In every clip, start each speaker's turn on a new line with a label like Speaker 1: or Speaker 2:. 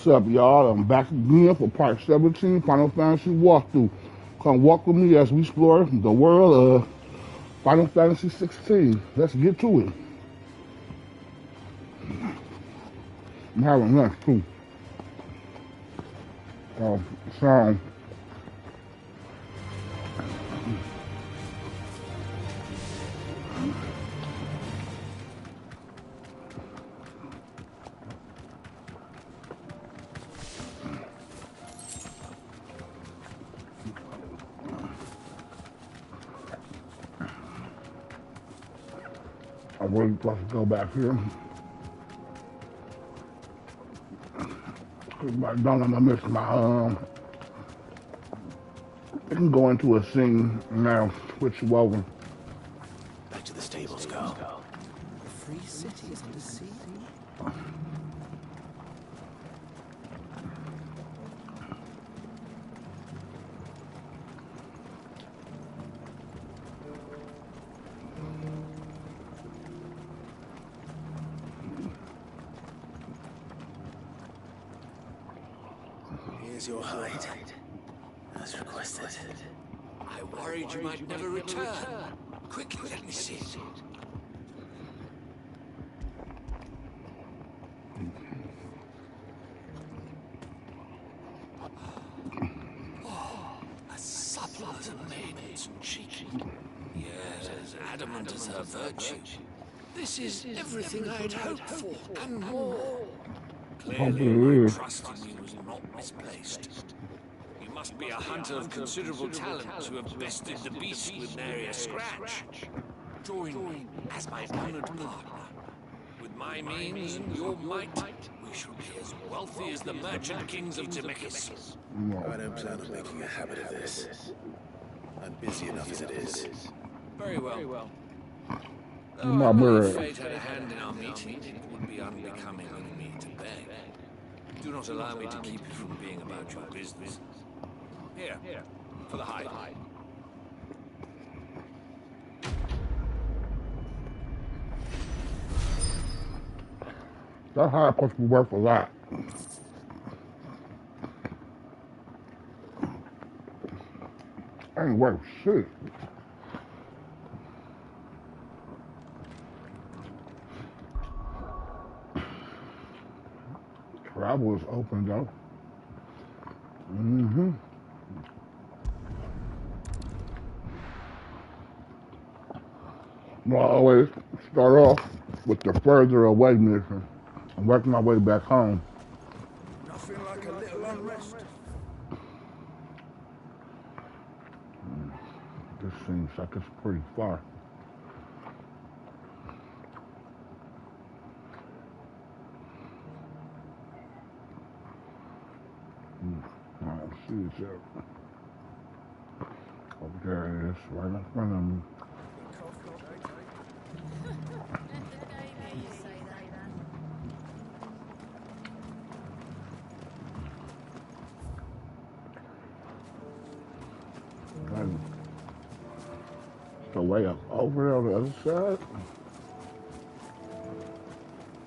Speaker 1: What's up, y'all? I'm back again for part 17, Final Fantasy walkthrough. Come walk with me as we explore the world of Final Fantasy 16. Let's get to it. I'm having lunch too. So I'm really supposed to go back here. If I don't, I'm gonna miss my I can go into a scene now, switch you over.
Speaker 2: Back to the stables go. The free city is under siege. Here's your hide, as requested.
Speaker 3: I worried you might never return. Quickly, let me see it. Oh, as supple as a maiden's cheek. Yet as adamant as her virtue. This is everything I'd hoped for, and more. Clearly, my trust in you was not misplaced. You must be a hunter of considerable talent to have bested the beast with nary a scratch. Join me as my honored partner. With my means and your might, we shall be as wealthy as the merchant kings of Demicus.
Speaker 2: I don't plan on making a habit of this. I'm busy enough as it is.
Speaker 3: Very well. Though
Speaker 1: My
Speaker 3: I believe
Speaker 1: bird.
Speaker 3: fate had a hand in our meeting, it would be unbecoming of me to beg. Do not allow me to keep you from being about your business. Here, for the hide.
Speaker 1: That hide supposed to be worth a lot. Ain't worth shit. Travel is open though. I always start off with the further away mission and work my way back home.
Speaker 2: Nothing like a little unrest.
Speaker 1: This seems like it's pretty far. I don't see it yet. Over there it is, right in front of me. And the way up over there on the other side.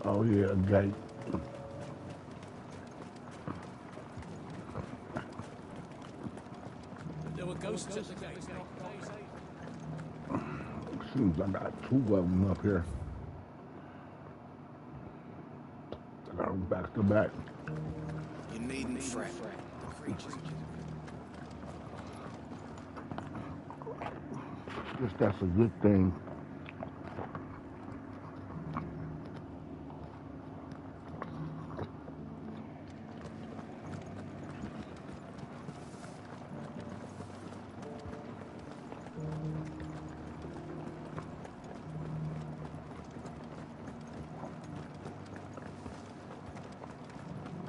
Speaker 1: Oh yeah, a gate.
Speaker 3: There were ghosts at the gate.
Speaker 1: Seems I got two of them up here. I got them back to back.
Speaker 2: You needn't fret. The creatures.
Speaker 1: Guess that's a good thing.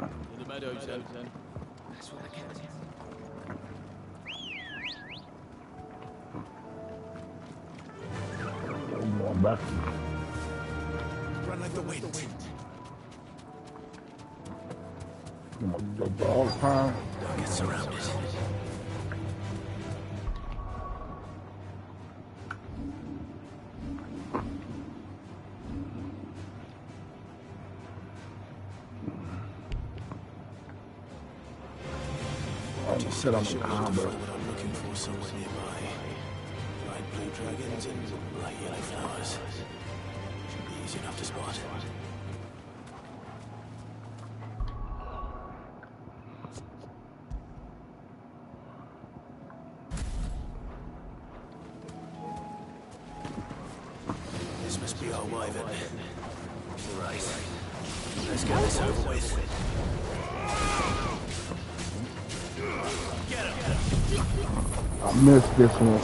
Speaker 4: In the meadows, then.
Speaker 2: That's what I kept you.
Speaker 1: I'm going back.
Speaker 2: Run like the wind.
Speaker 1: All the time.
Speaker 2: Don't get surrounded.
Speaker 1: Sit on the
Speaker 2: Should be able to
Speaker 1: combo.
Speaker 2: find what I'm looking for somewhere nearby. Bright blue dragons and bright yellow flowers. Should be easy enough to spot. This must be our wyvern. Right. Let's get this over with.
Speaker 1: I missed this one.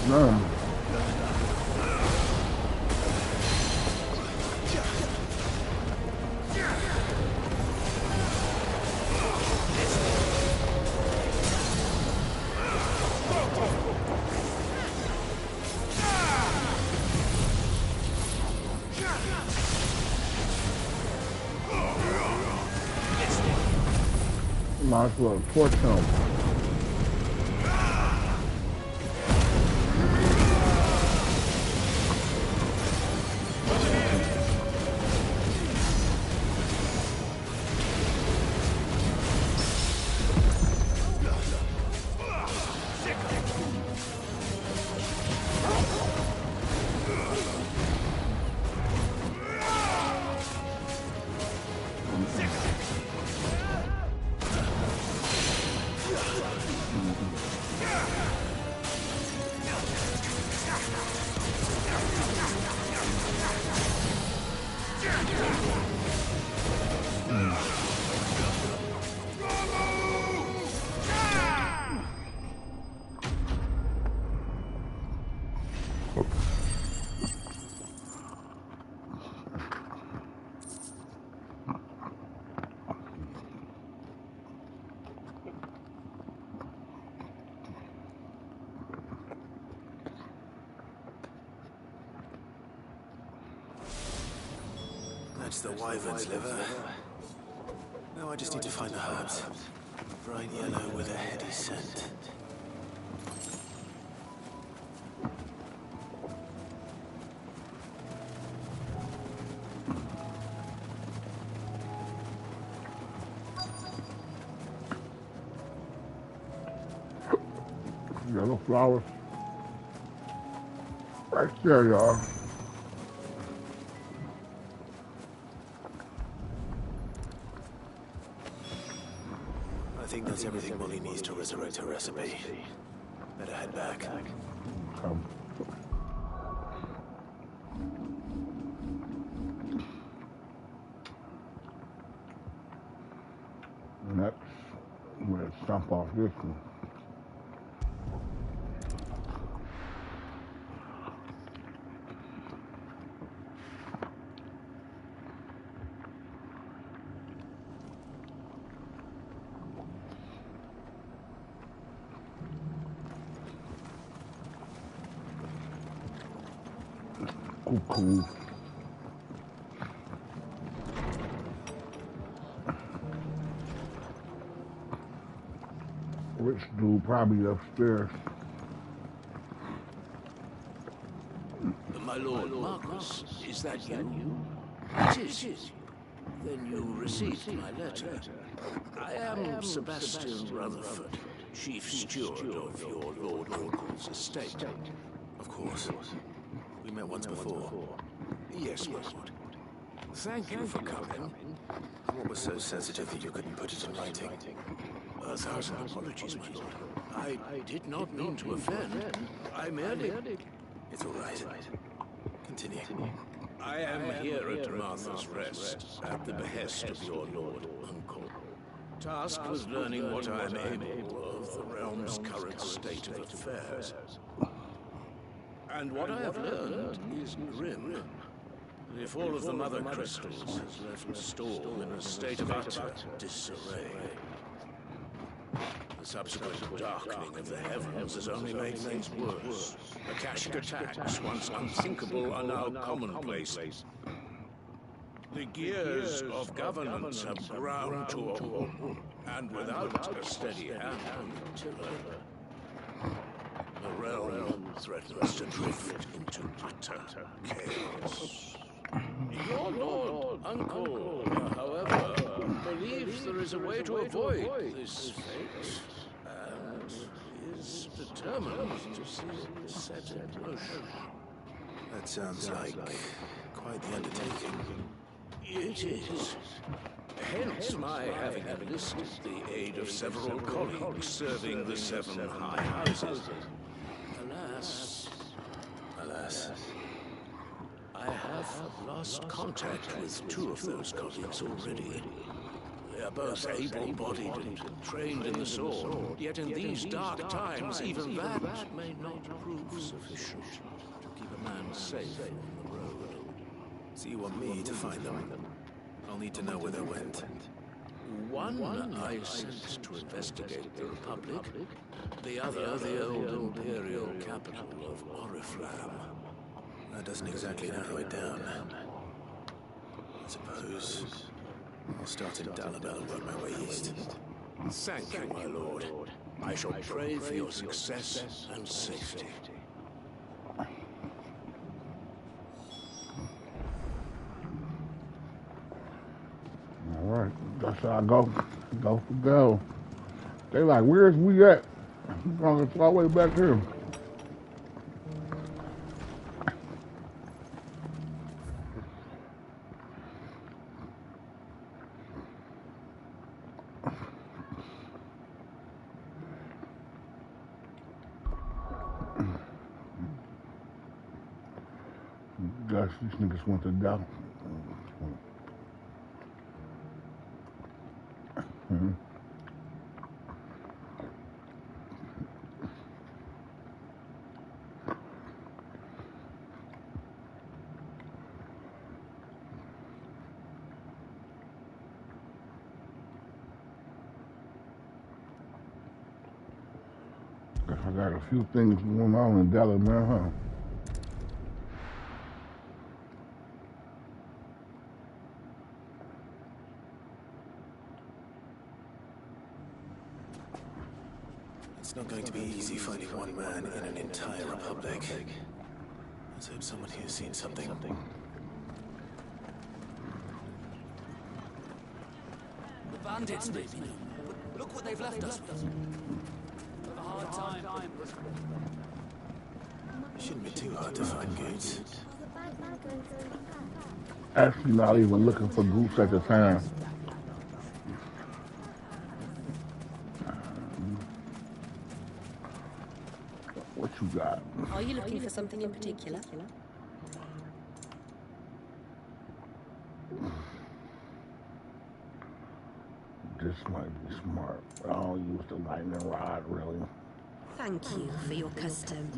Speaker 1: Man. Might as well torch him.
Speaker 2: That's the wyvern's liver. Now I just need to find the herbs. Bright yellow with a heady scent.
Speaker 1: Yellow flowers. Right there, y'all.
Speaker 2: I think that's everything Molly needs to resurrect her recipe. Better head back.
Speaker 1: Next, I'm gonna stomp off this one. Cool. Rich dude probably upstairs.
Speaker 3: My lord Marcus, is that you? It is. Then you received my letter. I am Sebastian Rutherford, chief steward of your lord uncle's estate.
Speaker 2: Of course. We met once before.
Speaker 3: Yes, my lord. Thank you for coming.
Speaker 2: What was so sensitive that you couldn't put it in writing?
Speaker 3: 1,000 apologies, my lord. I did not mean to offend. I merely...
Speaker 2: It's all right. Continue.
Speaker 3: I am here at Martha's Rest, at the behest of your lord uncle. Tasked with learning what I am able of the realm's current state of affairs. And what I have learned is grim. If all of the mother crystals has left Storm in a state of utter disarray. The subsequent darkening of the heavens has only made things worse. Akashic attacks, once unthinkable, are now commonplace. The gears of governance have ground to a halt, and without a steady hand on the tiller, the realm threatens to drift into utter chaos. Your Lord Uncle, however, believes there is a way to avoid this fate, and is determined to see it set in motion.
Speaker 2: That sounds like quite the undertaking.
Speaker 3: It is. Hence my having enlisted the aid of several colleagues serving the 7 high houses. Alas, I have lost contact with 2 of those colleagues already. They are both able-bodied and trained in the sword, yet in these dark times, even that may not prove sufficient to keep a man safe on the road.
Speaker 2: So you want me to find them? I'll need to know where they went.
Speaker 3: One I sent to investigate the Republic, the other the old Imperial capital of Oriflamme.
Speaker 2: That doesn't exactly narrow it down. I suppose I'll start in Dalabel and work my way east.
Speaker 3: Thank you, my lord. I shall pray for your success and safety.
Speaker 1: All right, that's how I go. They like, where's we at? I'm gonna get all the way back here. Gosh, these niggas want to die. I got a few things going on in Dallas, man, huh?
Speaker 2: It's not going to be easy finding one man in an entire republic. Let's hope someone here's seen something.
Speaker 3: The bandits, maybe. Look what they've left us with. A hard time.
Speaker 2: It shouldn't be too hard to find goods.
Speaker 1: Actually, not even looking for groups at the time. What you got?
Speaker 5: Are you looking for something in particular?
Speaker 1: This might be smart, but I don't use the lightning rod, really.
Speaker 5: Thank you for your custom.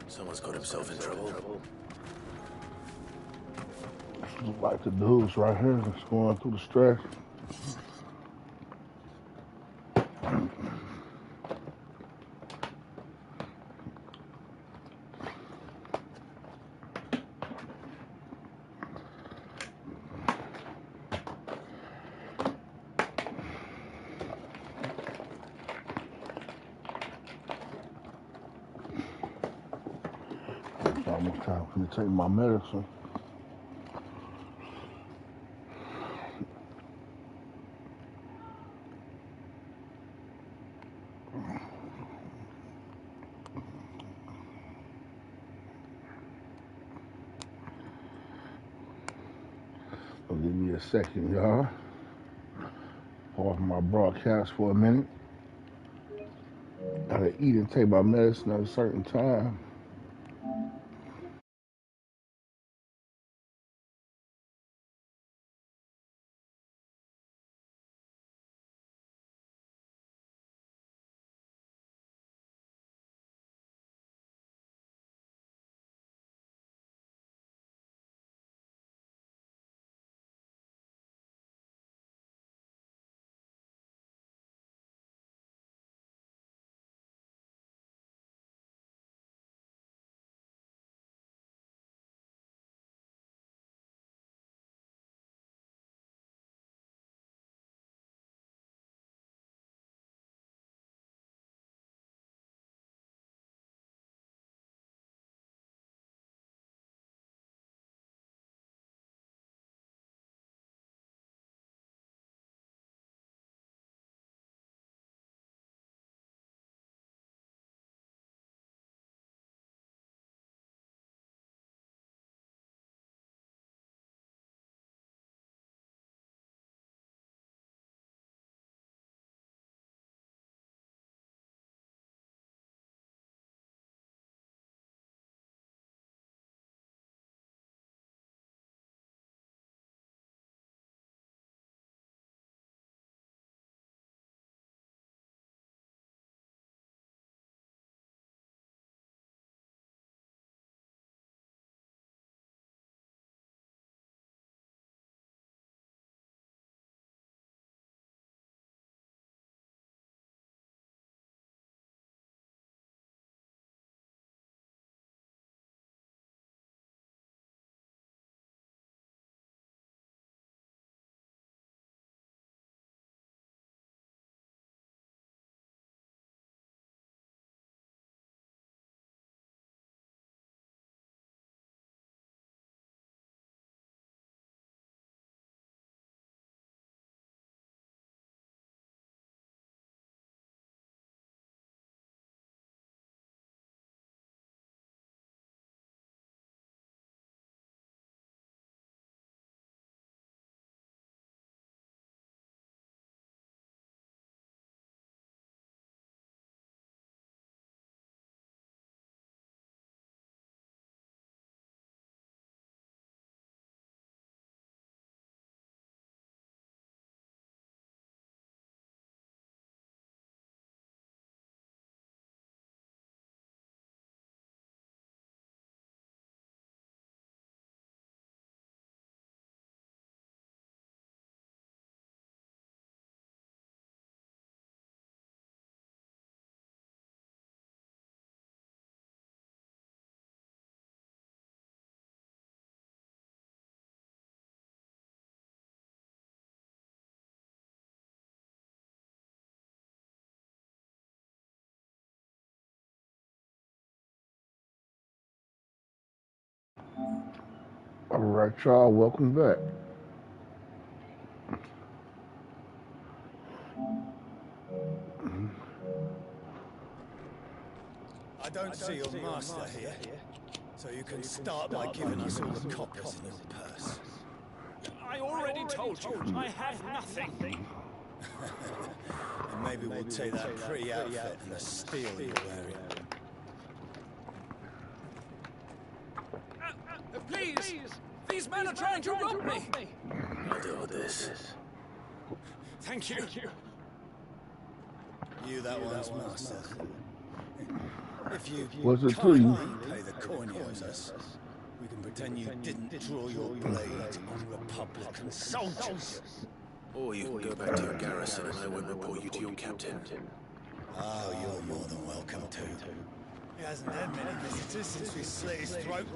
Speaker 2: Someone's got himself in trouble.
Speaker 1: This is like the dudes right here that's going through the stress. It's almost time for me to take my medicine. So give me a second, y'all. Pause my broadcast for a minute. Gotta eat and take my medicine at a certain time. All right, y'all. Welcome back.
Speaker 2: I don't see your master here, so you can start by giving us all the coppers in your purse.
Speaker 3: I already told you, I have nothing.
Speaker 2: And maybe we'll take that pretty outfit and the steel you're wearing.
Speaker 3: Please! These men are trying to rob me!
Speaker 2: I'll deal with this.
Speaker 3: Thank you.
Speaker 2: You that one's master. If you
Speaker 1: What's it to
Speaker 2: can't
Speaker 1: you?
Speaker 2: pay the coin you owe us, we can pretend you didn't draw your blade on Republican soldiers.
Speaker 4: Or you can go back to your garrison and I won't report you to your captain.
Speaker 2: Oh, you're more than welcome to. He hasn't had many visitors since we slit his throat.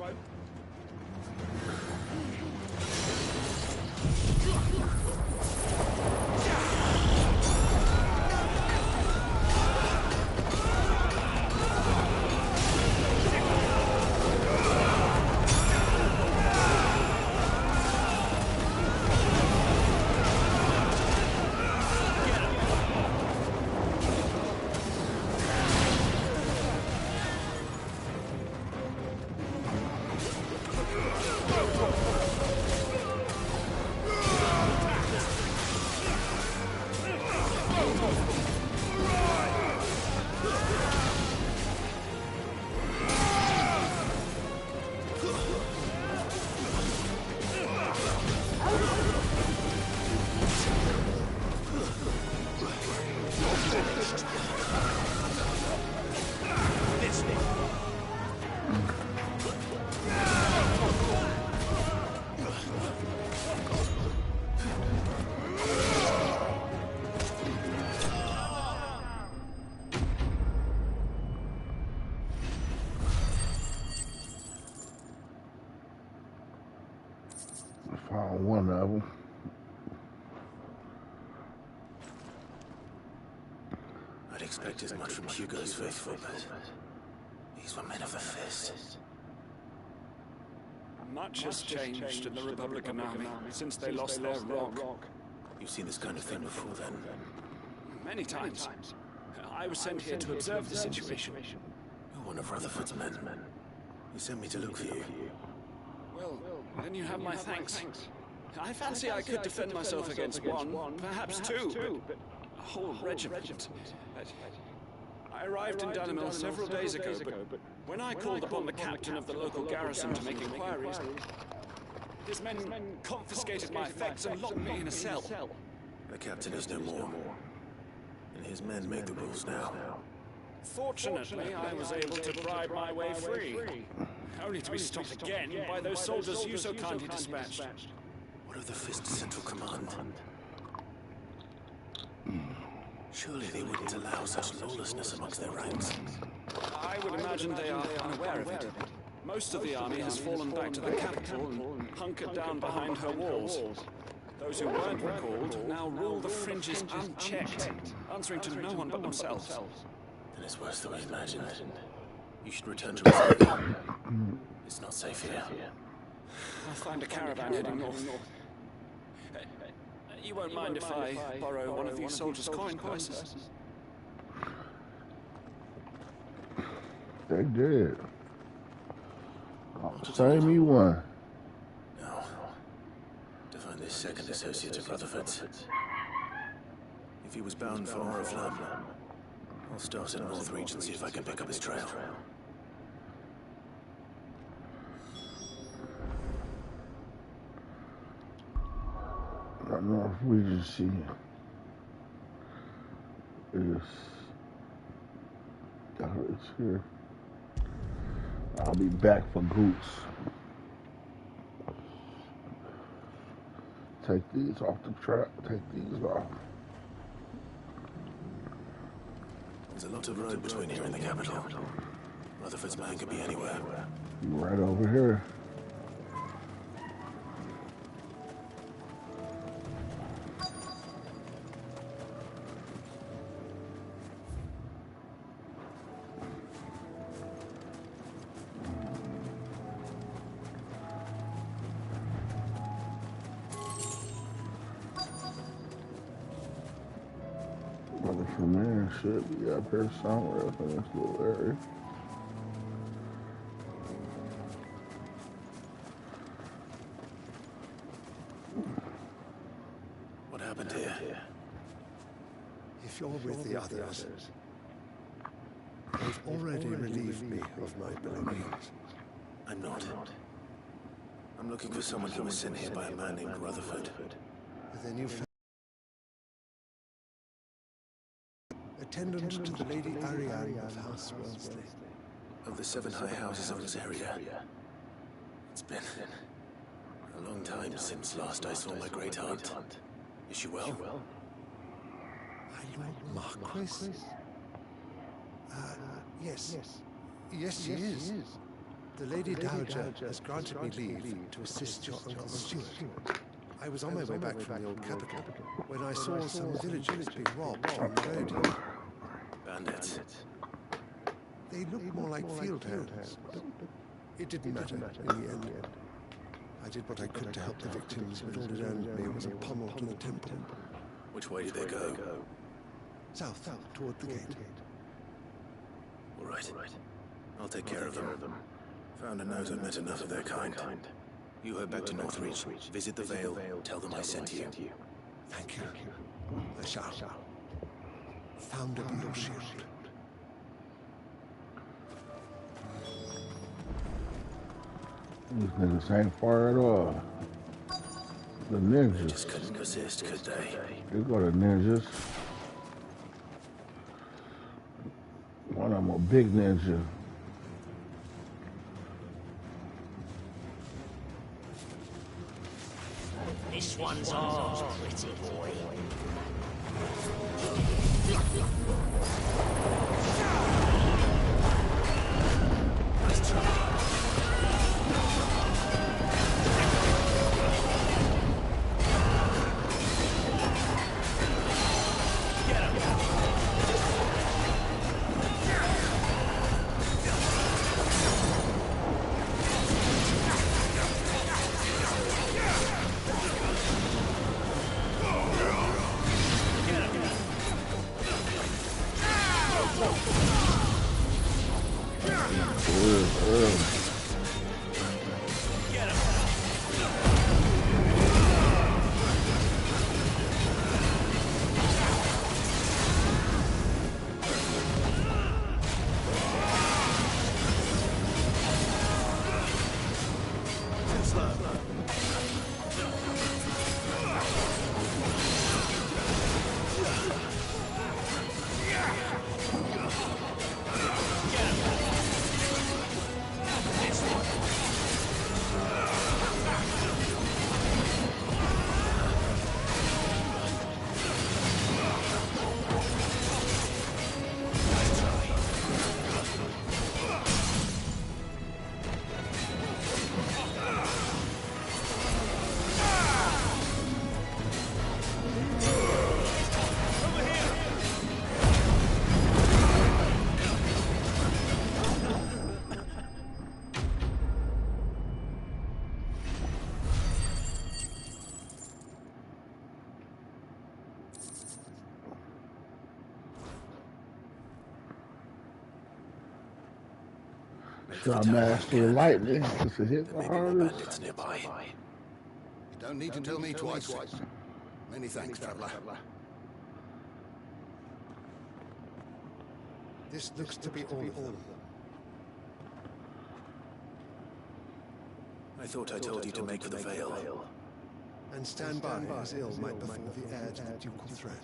Speaker 1: Found one of them.
Speaker 4: I'd expect as much from Hugo's faithful, but these were men of the fist.
Speaker 3: Much has changed in the Republican Army since they lost their rock.
Speaker 4: You've seen this kind of thing before then?
Speaker 3: Many times. I was sent here to observe the situation.
Speaker 4: You're one of Rutherford's men. He sent me to look for you.
Speaker 3: Well, then you have my thanks. I fancy I could defend myself against one, perhaps two, but a whole regiment. I arrived in Dunamil several days ago, but when I called upon the captain of the local garrison to make inquiries, his men confiscated my effects and locked me in a cell.
Speaker 4: The captain is no more, and his men make the rules now.
Speaker 3: Fortunately, I was able to bribe my way free, only to be stopped again by those soldiers you so kindly dispatched.
Speaker 4: What of the Fist Central Command? Surely they wouldn't allow such lawlessness amongst their ranks.
Speaker 3: I would imagine they are unaware of it. Most of the army has fallen back to the capital and hunkered down behind her walls. Those who weren't recalled now rule the fringes unchecked, answering to no one but themselves.
Speaker 4: Then it's worse than we imagined. You should return to Rosalia. It's not safe here.
Speaker 3: I'll find a caravan heading north. You won't mind if I borrow one of these soldiers' coin purses?
Speaker 1: They did. Save me one.
Speaker 4: No. To find this second associate of Rutherford's. If he was bound for Oriflamme, I'll start in Northreach and see if I can pick up his trail.
Speaker 1: North Regency is it's here. I'll be back for Goose. Take these off the trap. Take these off.
Speaker 4: There's a lot of road between here and the capital. Rutherford's man could be anywhere.
Speaker 1: Right over here. from there should be up here somewhere up in this little area.
Speaker 4: What happened here?
Speaker 6: If you're with the others, they've already relieved me of my belongings.
Speaker 4: I'm not. I'm looking for someone who was sent here by a man named Rutherford.
Speaker 6: Then you found attendant to the Lady Ariane of House Wellesley.
Speaker 4: Of the 7 high houses of this area. It's been a long time since last I saw my great aunt. Is she well?
Speaker 6: My Lord Marquis? Yes. Yes, she is. The Lady Dowager has granted me leave to assist your Uncle Stuart. I was on my way back from the old capital when I saw some villagers being robbed on the road here.
Speaker 4: Bandits.
Speaker 6: They looked more like field hands, but it didn't matter in the end. I did what I could to help the victims, but all it earned me was a pummel to the temple.
Speaker 4: Which way did they go?
Speaker 6: South, toward the gate.
Speaker 4: All right. I'll take care of them. Found a note and met enough of their kind. You head back to Northreach, visit the Vale, tell them I sent you.
Speaker 6: Thank you. I shall. Found a blue shield.
Speaker 1: These niggas ain't far at all. The ninjas.
Speaker 4: Just couldn't resist, could they?
Speaker 1: They go to ninjas. One of them a big ninja.
Speaker 7: This one's ours, pretty boy. Nice try.
Speaker 1: Shot Master Lightning just to hit the hardest.
Speaker 4: Bandits nearby.
Speaker 8: You don't need to tell me twice. Many thanks, traveler.
Speaker 6: This looks to be all of them.
Speaker 4: I thought I told you to make for the Vale.
Speaker 6: And stand by as ill might befall the heir to the ducal throne.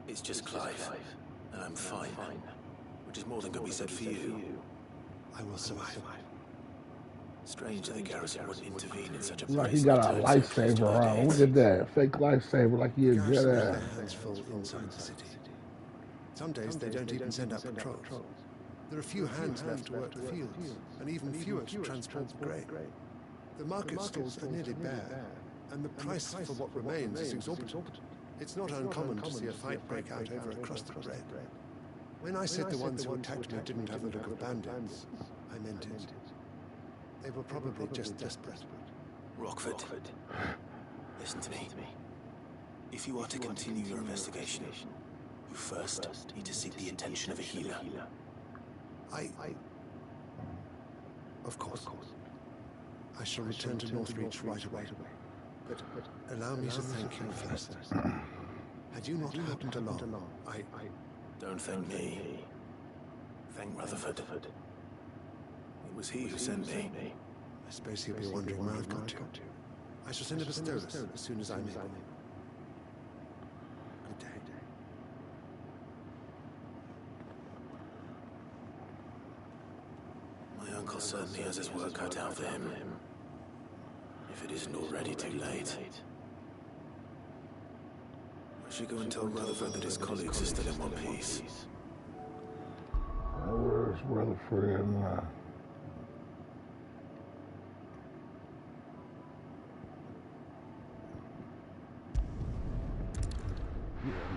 Speaker 4: It's just Clive, and I'm fine. Which is more than could be said for you.
Speaker 6: I will survive.
Speaker 4: Strange that the garrison wouldn't intervene in such a
Speaker 1: Like
Speaker 4: place.
Speaker 1: he got a lifesaver on. Look at that. Fake lifesaver like he a
Speaker 6: Garrisons
Speaker 1: Jedi.
Speaker 6: their hands full inside the city. Some days they don't even send out patrols. There are few hands left to work the fields, and even fewer to transport the grain. The market stalls are nearly bare, and the price for what remains is exorbitant. It's not uncommon to see a fight break out over a crust of bread. When I said the ones who attacked me didn't have the look of bandits, I meant it. They were probably just desperate.
Speaker 4: Rockford, listen to me. If you are to continue your investigation, you
Speaker 2: You first need to seek the attention of a healer.
Speaker 6: Of course. I shall return to Northreach right away. But allow me to thank you first. Had you not happened along, I...
Speaker 2: Don't thank me. Thank Rutherford. It was he who sent me.
Speaker 6: I suppose he'll be wondering where I've got to. I shall send a Pistolus as soon as I'm able. Good day.
Speaker 2: My uncle certainly has his work cut out for him. If it isn't already too late. I should go and tell Rutherford that his colleagues are still in one piece.
Speaker 1: Where's Rutherford and yeah,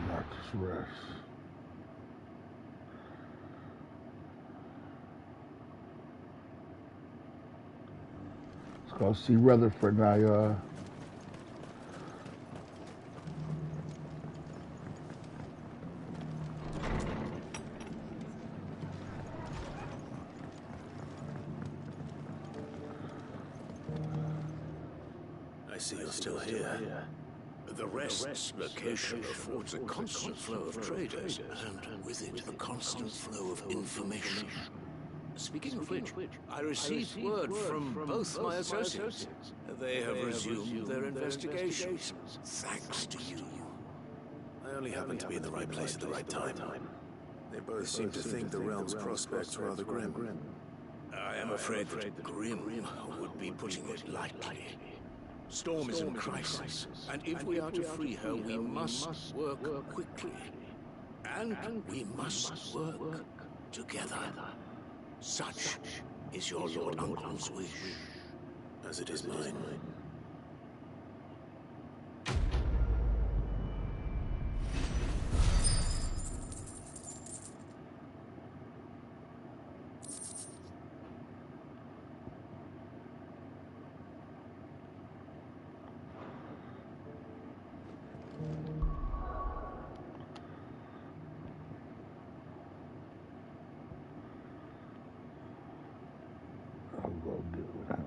Speaker 1: Marcus rest. Let's go see Rutherford now, y'all.
Speaker 2: I see you're still here.
Speaker 3: The rest's location affords a constant flow of traders, and with it, a constant flow of information. Speaking of which, I received word from both my associates. They have resumed their investigations, thanks to you.
Speaker 2: I only happened to be in the right place at the right time. They both seem to think the realm's prospects are rather grim.
Speaker 3: I am afraid that grim would be putting it lightly. Storm is in crisis, and if we are to free her, we must work quickly. And we must work together. Such is your Lord Uncle's wish.
Speaker 2: As it is mine.
Speaker 1: I'll go get with him.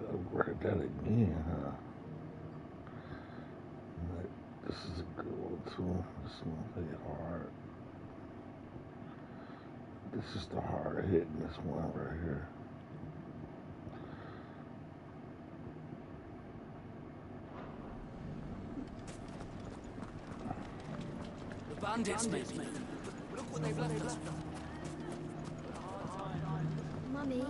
Speaker 1: Upgrade that again, huh? But this is a good one too. This one's really hard. This is the hard hitting this one right here.
Speaker 3: The bandits, maybe. Look what they've left us.
Speaker 9: Mummy.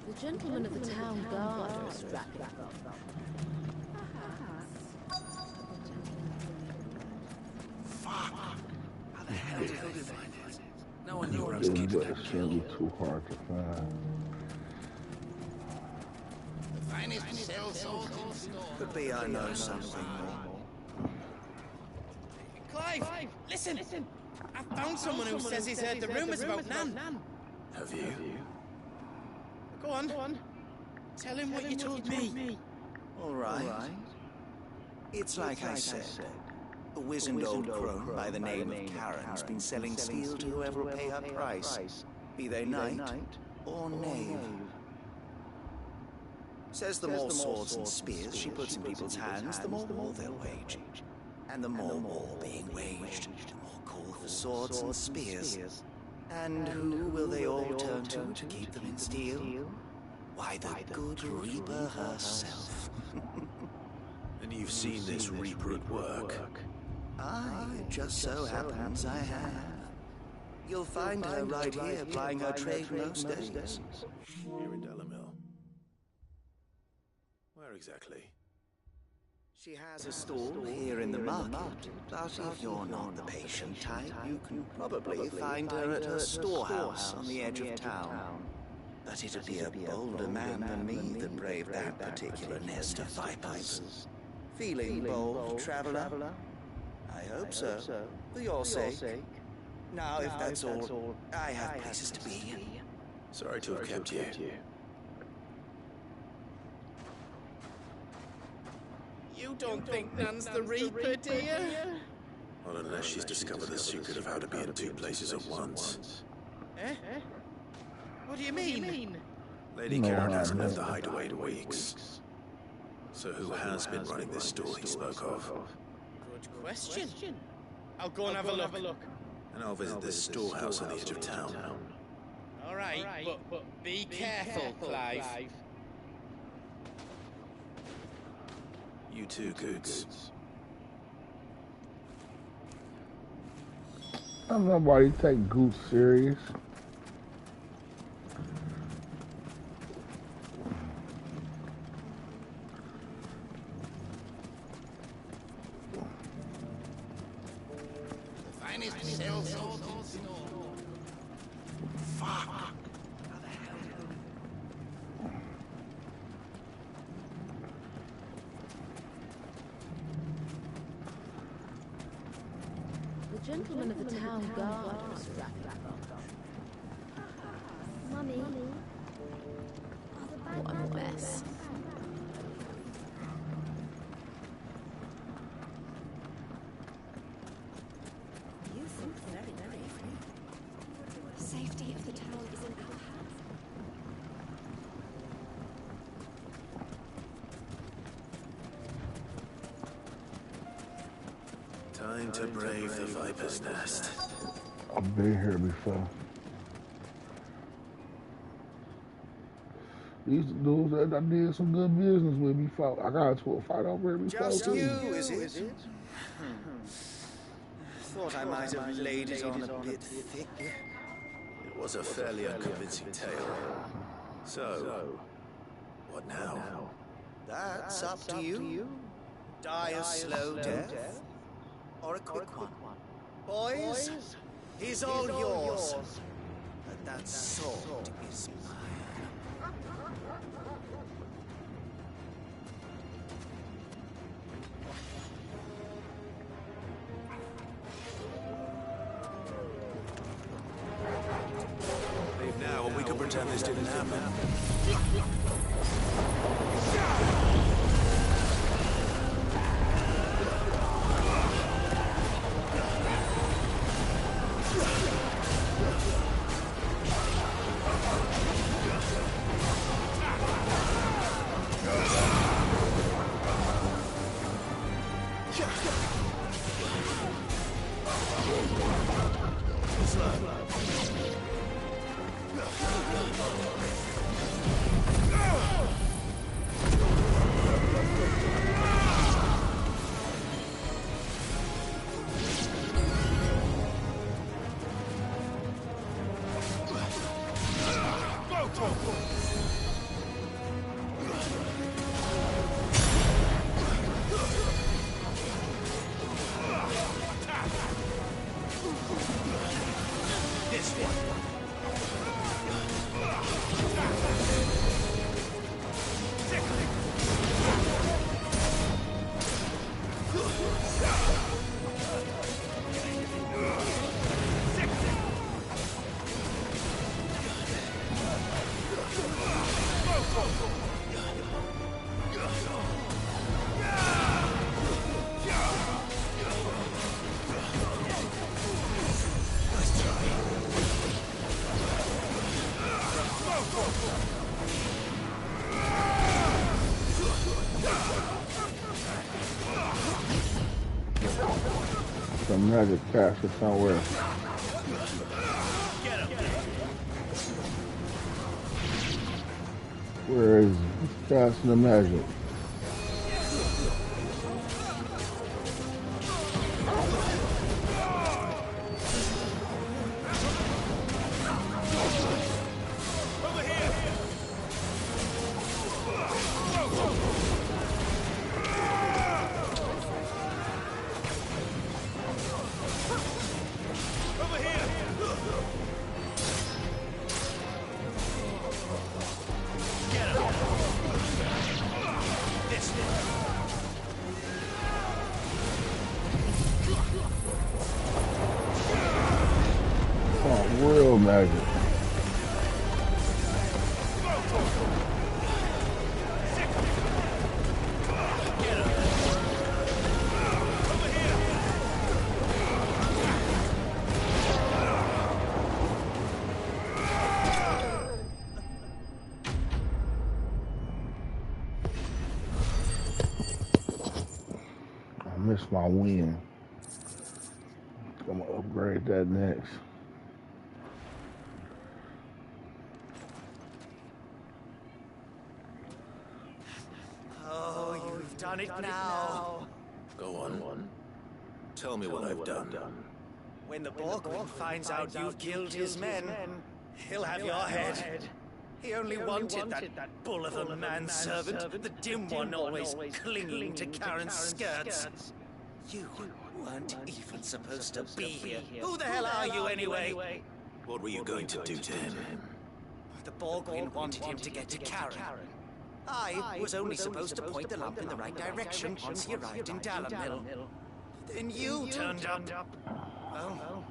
Speaker 9: The gentleman of the town guard are strapping up.
Speaker 3: Fuck! How the hell did they find it? No one knew where I was keeping it.
Speaker 1: It's gonna be too hard to find.
Speaker 8: The finest cell salt in store.
Speaker 2: Could be I know something more.
Speaker 10: Clive, listen! I found someone who says he's heard the rumours about Nan.
Speaker 2: Have you?
Speaker 10: Go on. Tell him what you told me.
Speaker 2: All right. It's like I said. A wizened old crone by the name of Karen's been selling steel to whoever will pay her price, be they knight or knave. Says the more swords and spears she puts in people's hands, the more war they'll wage. And the more war being waged, the more call for swords and spears. And who will they all turn to keep them in steel? Why, the good Reaper herself.
Speaker 4: And you've seen this Reaper at work.
Speaker 2: It just so happens I have. You'll find her right here plying her trade most days.
Speaker 4: Here in Dalamil. Where exactly?
Speaker 2: She has a stall here in the market, but if you're not the patient type, you can probably find her at her storehouse on the edge of town. But it'd be a bolder man than me that braved that particular nest of vipers. Feeling bold, traveler? I hope so, for your sake. Now, if that's all, I have places to be.
Speaker 4: Sorry to have kept you.
Speaker 10: You don't think Nan's the Reaper, do you?
Speaker 4: Not unless she's discovered the secret of how to be in two places at once.
Speaker 10: Eh? What do you mean?
Speaker 4: Lady Karen hasn't left the hideaway in weeks. So who has been running this store he spoke of?
Speaker 10: Good question. I'll go and have a look.
Speaker 4: And I'll visit this storehouse on the edge of town.
Speaker 10: All right, but be careful, Clive.
Speaker 4: You too, Goods.
Speaker 1: Nobody take Goose serious.
Speaker 9: The gentleman of the town guard was wrapped up.
Speaker 5: Mummy.
Speaker 9: What a mess.
Speaker 5: You think very bravely. The safety of the town is in our hands.
Speaker 4: Time to brave the Viper's Nest.
Speaker 1: I've been here before. These dudes that I did some good business with before. I got into a fight over here before.
Speaker 2: Just
Speaker 1: too.
Speaker 2: you, is it? Thought I might have laid it on a bit thick.
Speaker 4: It was a fairly unconvincing tale. So, what now?
Speaker 2: That's up to you. Die a slow death, or a quick one. Boys, he's all yours. But that sword is mine.
Speaker 4: Leave now and we can pretend this didn't happen.
Speaker 1: Some magic caster somewhere. Where is casting the magic? magic. I missed my win. I'm gonna upgrade that next.
Speaker 2: Oh, you've done it now.
Speaker 4: Go on. Tell me what I've done.
Speaker 2: When the Borgwin finds out you've killed his men, he'll have your head. He only wanted that bull of a manservant, the dim one always clinging to Karen's skirts. You weren't even supposed to be here. Who the hell are you anyway?
Speaker 4: What were you going to do to him?
Speaker 2: The Borgwin wanted him to get to Karen. I was only supposed to point the lamp in the right direction once he arrived in Dalamil. Then you turned up. Well,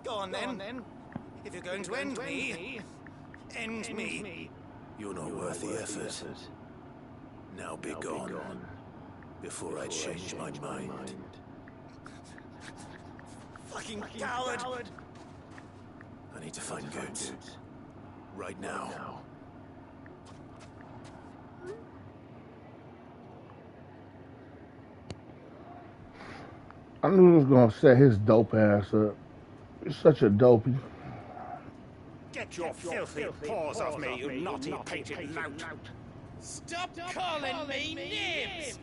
Speaker 2: go on then. If you're going to end me, end me.
Speaker 4: You're not worth the effort. Now be gone, before I change my mind.
Speaker 2: Fucking coward!
Speaker 4: I need to find Goetz. Right now.
Speaker 1: I knew he was gonna set his dope ass up. He's such a dopey.
Speaker 11: Get your filthy paws off me, you naughty painted lout!
Speaker 10: Stop calling me names!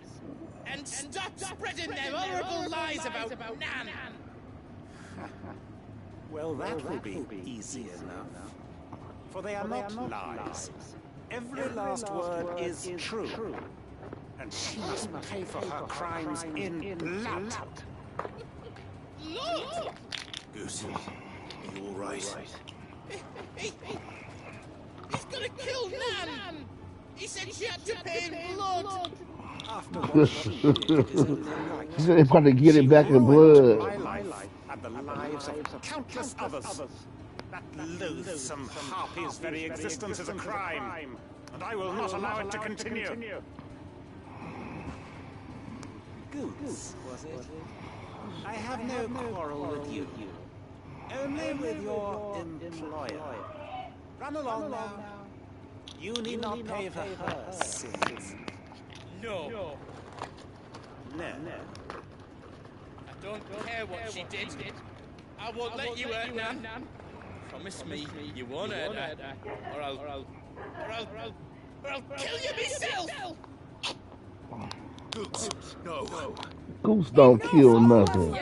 Speaker 10: And stop spreading them horrible lies about Nan!
Speaker 11: Well, that will be easy enough. For they are not lies. Every last word is true. And she must pay for her crimes in blood.
Speaker 10: Look!
Speaker 4: Goose, are you all right?
Speaker 10: He's gonna kill Nan! He said she had to pay in blood!
Speaker 11: After what she did, it is only right.
Speaker 1: He's gonna get it back in blood.
Speaker 11: My life and the lives of countless others. That loathsome harpy's very existence is a crime, and I will not allow it to continue.
Speaker 12: Goose, was it? I have no quarrel with you. Only with your employer. Run along now. You need not pay for her sins.
Speaker 10: No.
Speaker 12: No.
Speaker 10: I don't care what she did. I won't let you hurt Nan. Promise me you won't hurt her, or I'll kill you myself!
Speaker 4: Goose, no.
Speaker 1: Goose don't kill nothing.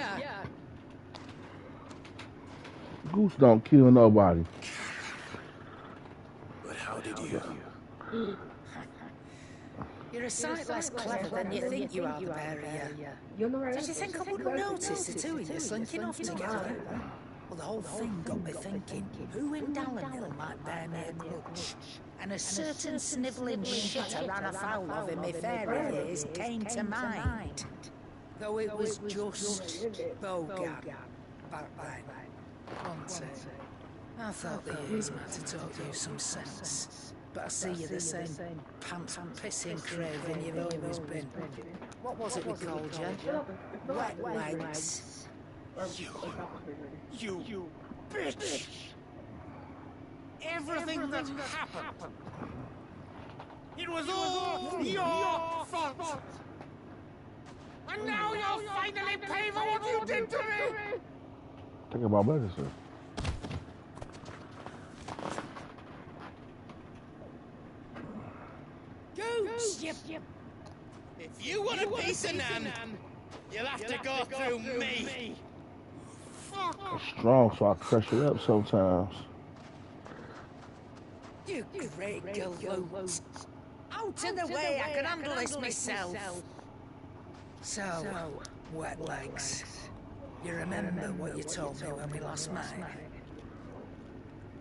Speaker 1: Goose don't kill nobody.
Speaker 4: But how did you?
Speaker 13: You're a sight less clever than you think you are, the barrier. Did you think I wouldn't notice the two of you slinking off together? Well, the whole thing got me thinking, who in Dalamil might bear me a grudge? And a certain snivelling shit I ran afoul of in my fairy years came to mind. Though it was just Bogan back then. Wasn't it? I thought the years might have taught you some sense. But I see you're the same pants-pissing craven you've always been. What was it we called you? Wet legs.
Speaker 11: You bitch! Everything that happened, it was all your fault! And now you'll finally pay for what you did to me!
Speaker 1: Think about medicine.
Speaker 10: Goose! If you want a piece of Nan, you'll have to go through me!
Speaker 1: It's strong, so I crush it up sometimes.
Speaker 13: You great galoot. Out of the way, I can handle this myself. So, wet legs. You remember what you told me when we last met?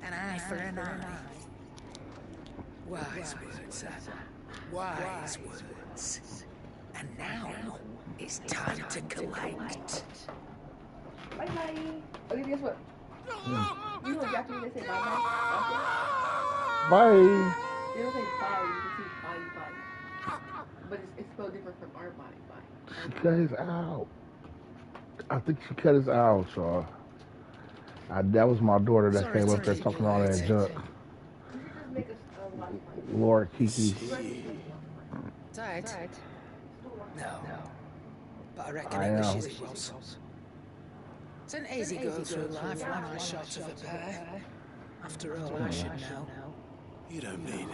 Speaker 13: An eye for an eye. Wise words, wise words. And now, it's time to collect.
Speaker 14: Bye-bye. Okay, guess what?
Speaker 9: You know Japanese they say bye bye.
Speaker 1: Bye.
Speaker 9: They don't say bye. You can say bye bye. But it's spelled different from our bye bye.
Speaker 1: She cut his out. I think she cut his out, y'all. That was my daughter that came up there talking all that junk. Lord Kiki.
Speaker 13: Tired? No. But I reckon it wishes it was. It's an easy go through life when I short of a pair. After all, I should know.
Speaker 4: You don't mean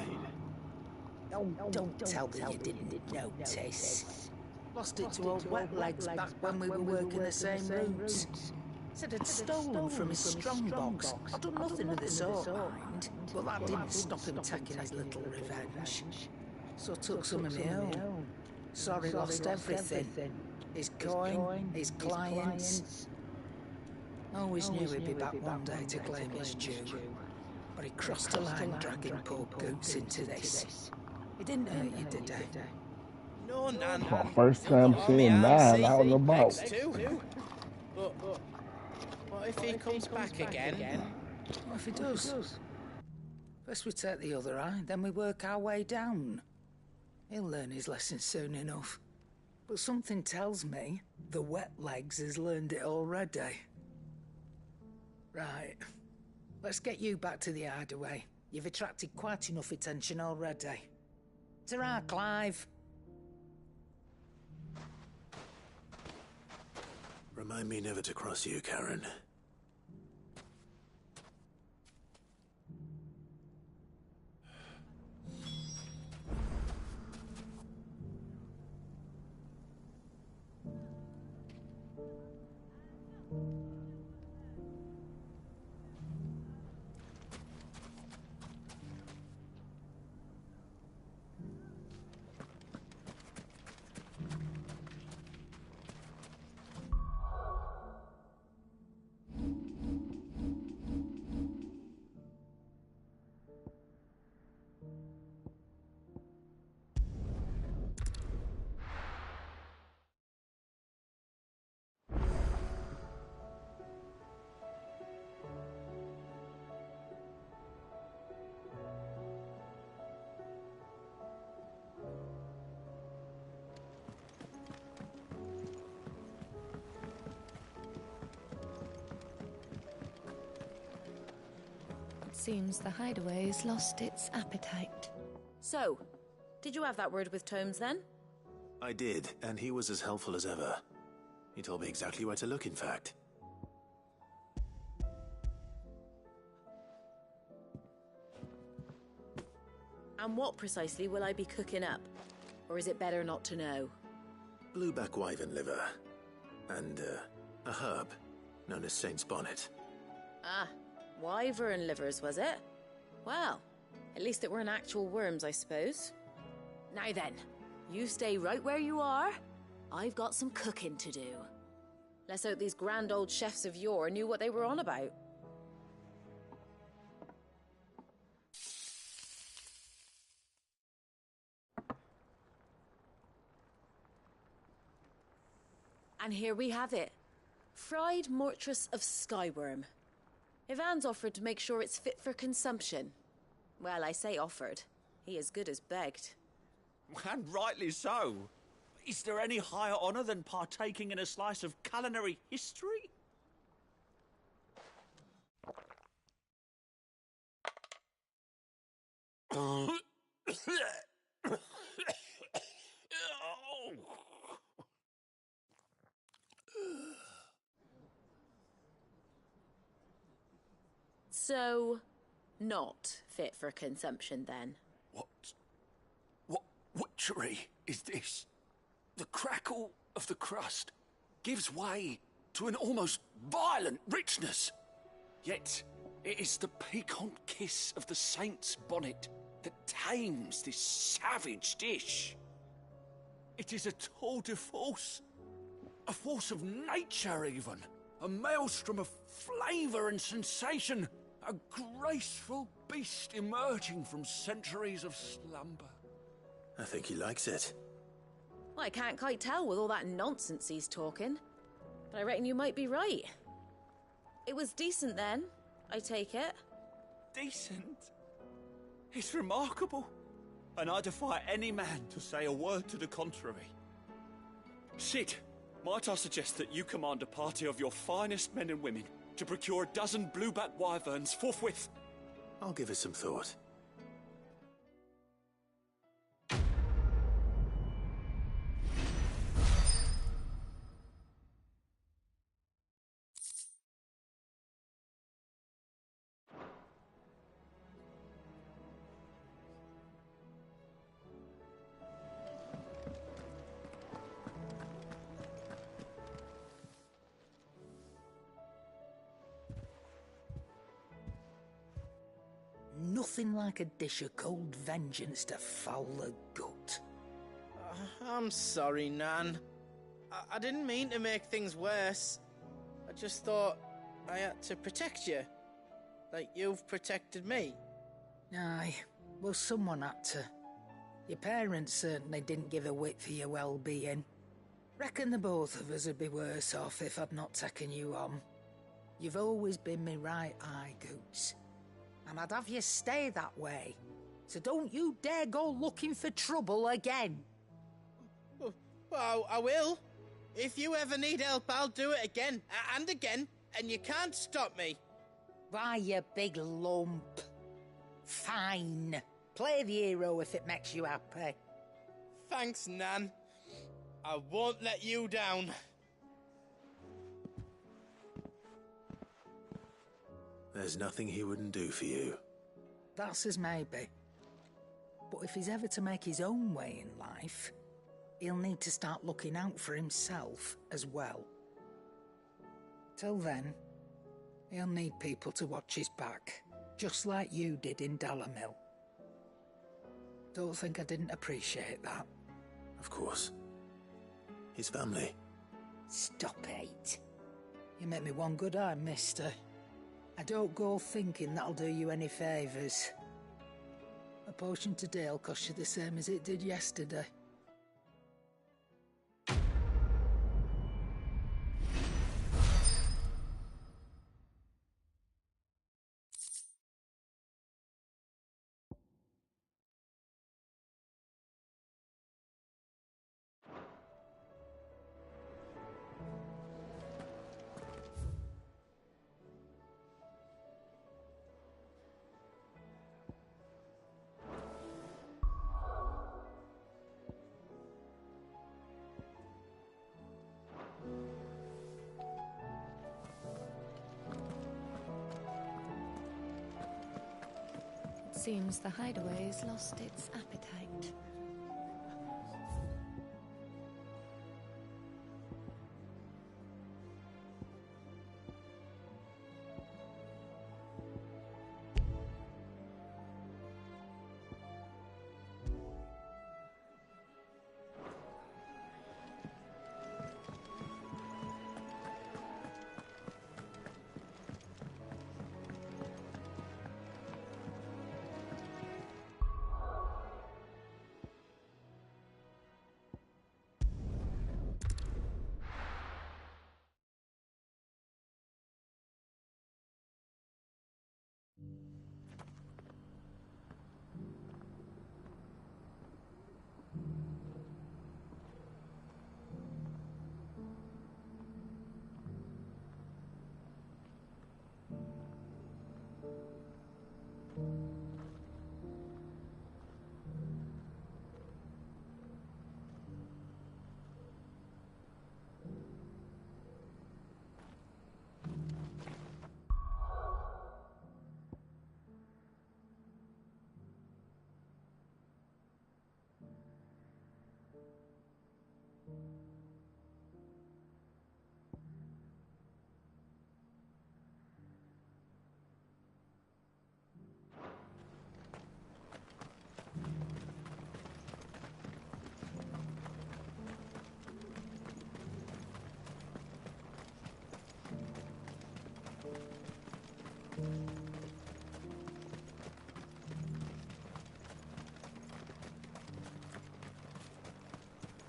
Speaker 13: Oh, don't tell me you didn't notice. Lost it to old wet legs back when we were working the same routes. Said I'd stolen from his strongbox. I'd done nothing of the sort, mind. But that didn't stop him taking his little revenge. So I took some of my own. Sorry, lost everything. His coin, his clients. Always knew he'd be back one day to claim his due. But he crossed the line dragging poor Boots into this. He didn't hurt you, did he?
Speaker 10: No, Nan.
Speaker 1: My first time seeing Nan out and about.
Speaker 10: But what if he comes back again?
Speaker 13: What if he does? First we take the other eye, then we work our way down. He'll learn his lesson soon enough. But something tells me the wet legs has learned it already. Right. Let's get you back to the hideaway. You've attracted quite enough attention already. Ta-ra, Clive.
Speaker 4: Remind me never to cross you, Karen.
Speaker 5: Seems the hideaway's lost its appetite.
Speaker 14: So, did you have that word with Tomes then?
Speaker 4: I did, and he was as helpful as ever. He told me exactly where to look, in fact.
Speaker 14: And what precisely will I be cooking up? Or is it better not to know?
Speaker 4: Blueback wyvern liver. And, a herb known as Saint's Bonnet.
Speaker 14: Ah, wyvern livers, was it? Well, at least it weren't actual worms, I suppose. Now then, you stay right where you are. I've got some cooking to do. Let's hope these grand old chefs of yore knew what they were on about. And here we have it. Fried mortress of skyworm. Ivan's offered to make sure it's fit for consumption. Well, I say offered. He as good as begged.
Speaker 15: And rightly so. Is there any higher honour than partaking in a slice of culinary history?
Speaker 14: So, not fit for consumption then?
Speaker 3: What witchery is this? The crackle of the crust gives way to an almost violent richness. Yet, it is the piquant kiss of the Saint's Bonnet that tames this savage dish. It is a tour de force, a force of nature even, a maelstrom of flavour and sensation, a graceful beast emerging from centuries of slumber.
Speaker 4: I think he likes it.
Speaker 14: Well, I can't quite tell with all that nonsense he's talking. But I reckon you might be right. It was decent then. I take it?
Speaker 15: Decent? It's remarkable. And I defy any man to say a word to the contrary. Sid, might I suggest that you command a party of your finest men and women to procure a dozen blueback wyverns forthwith?
Speaker 4: I'll give it some thought.
Speaker 13: Nothing like a dish of cold vengeance to foul the gut.
Speaker 10: I'm sorry, Nan. I didn't mean to make things worse. I just thought I had to protect you. Like you've protected me.
Speaker 13: Aye, well, someone had to. Your parents certainly didn't give a whit for your well-being. Reckon the both of us would be worse off if I'd not taken you on. You've always been me right eye, Goots. And I'd have you stay that way. So don't you dare go looking for trouble again.
Speaker 10: Well, I will. If you ever need help, I'll do it again and again, and you can't stop me.
Speaker 13: Why, you big lump. Fine. Play the hero if it makes you happy.
Speaker 10: Thanks, Nan. I won't let you down.
Speaker 4: There's nothing he wouldn't do for you.
Speaker 13: That's as maybe. But if he's ever to make his own way in life, he'll need to start looking out for himself as well. Till then, he'll need people to watch his back, just like you did in Dalamil. Don't think I didn't appreciate that.
Speaker 4: Of course. His family.
Speaker 13: Stop it. You make me one good eye, mister. I don't go thinking that'll do you any favours. A potion today'll cost you the same as it did yesterday.
Speaker 5: Seems the hideaway's lost its appetite.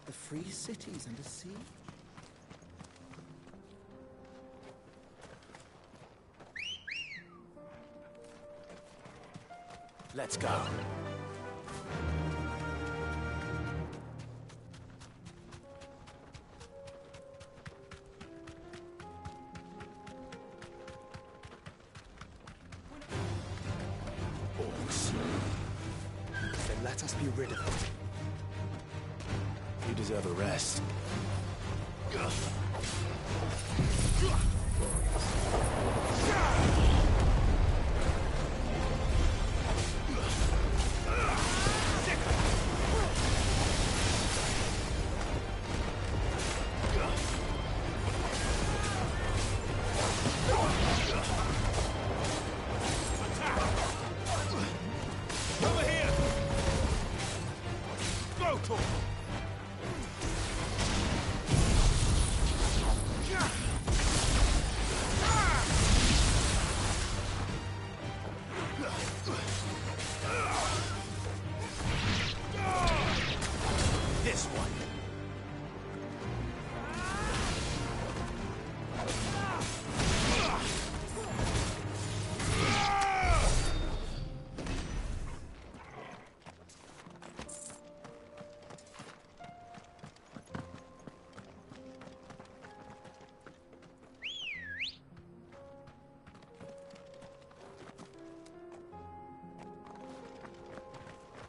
Speaker 16: The free cities under siege?
Speaker 4: Let's go.
Speaker 6: Orcs. Then let us be rid of it.
Speaker 4: You deserve a rest.
Speaker 3: Over here! Go, Tor!
Speaker 4: This one.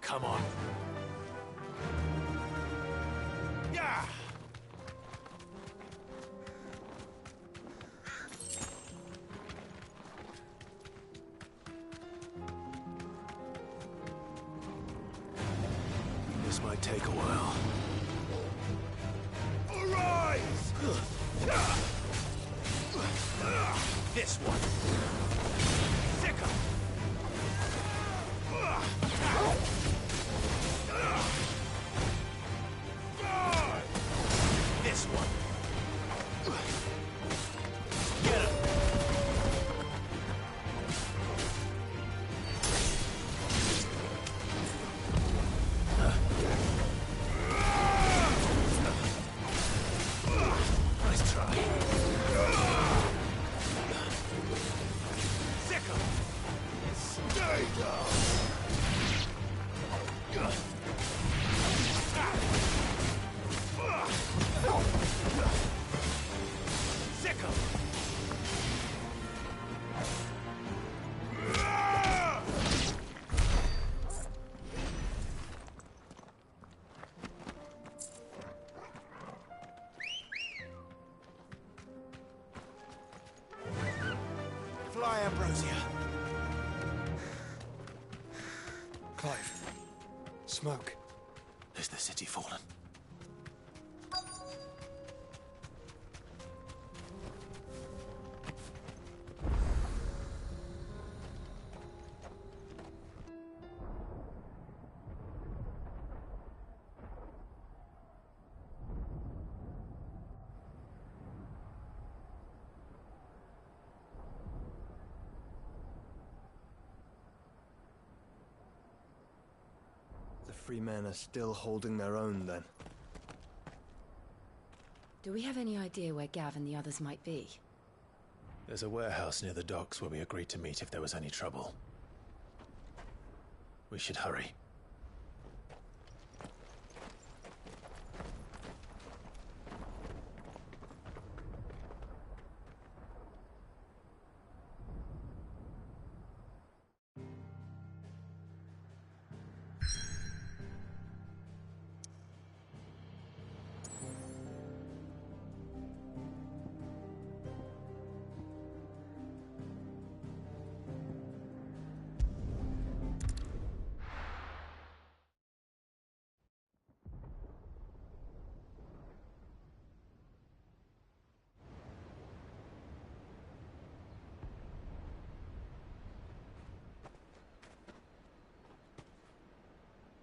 Speaker 4: Come on.
Speaker 3: Yeah!
Speaker 4: This might take a while.
Speaker 3: Arise!
Speaker 4: This one.
Speaker 3: Sicker!
Speaker 4: This one.
Speaker 3: Get him!
Speaker 4: Nice try.
Speaker 3: Sicker! Stay down! Sicker!
Speaker 4: Fly, Ambrosia.
Speaker 6: Clive. Smoke.
Speaker 4: Is the city fallen?
Speaker 6: The free men are still holding their own, then.
Speaker 14: Do we have any idea where Gav and the others might be?
Speaker 4: There's a warehouse near the docks where we agreed to meet if there was any trouble. We should hurry.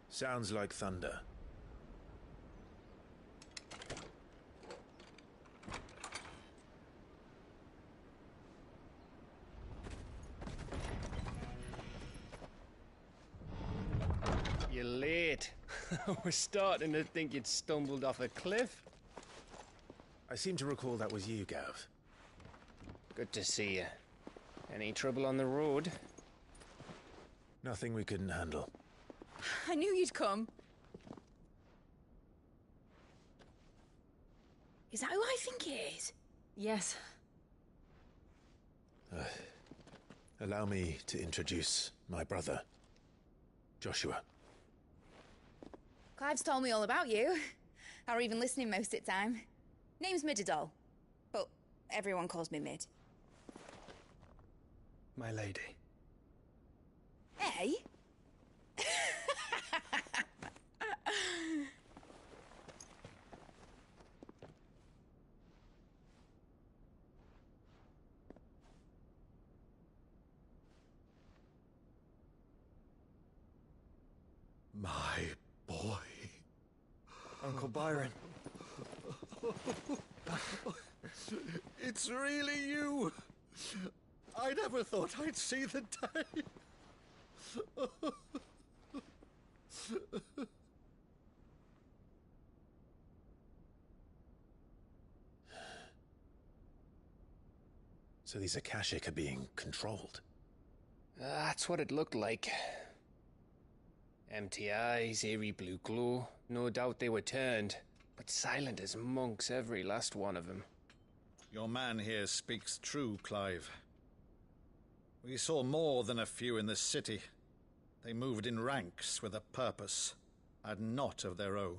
Speaker 4: Sounds like thunder.
Speaker 17: You're late. We're starting to think you'd stumbled off a cliff.
Speaker 4: I seem to recall that was you, Gav.
Speaker 17: Good to see you. Any trouble on the road?
Speaker 4: Nothing we couldn't handle.
Speaker 14: I knew you'd come. Is that who I think it is? Yes.
Speaker 4: Allow me to introduce my brother, Joshua.
Speaker 14: Clive's told me all about you. Or even listening most of the time. Name's Midadol, but everyone calls me Mid.
Speaker 17: My lady.
Speaker 14: Hey?
Speaker 18: My boy.
Speaker 17: Uncle Byron.
Speaker 18: It's really you. I never thought I'd see the day.
Speaker 4: So these Akashic are being controlled?
Speaker 17: That's what it looked like. Empty eyes, eerie blue glow. No doubt they were turned, but silent as monks, every last one of them.
Speaker 18: Your man here speaks true, Clive. We saw more than a few in this city. They moved in ranks with a purpose, and not of their own.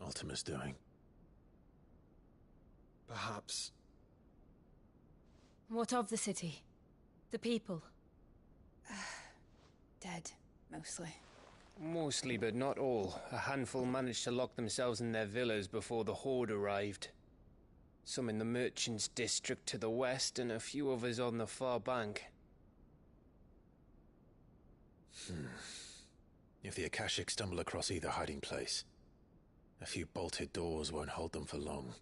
Speaker 4: Ultima's doing.
Speaker 17: Perhaps.
Speaker 14: What of the city? The people? Dead, mostly.
Speaker 17: Mostly, but not all. A handful managed to lock themselves in their villas before the Horde arrived. Some in the Merchants' District to the west, and a few others on the far bank.
Speaker 4: If the Akashic stumble across either hiding place, a few bolted doors won't hold them for long.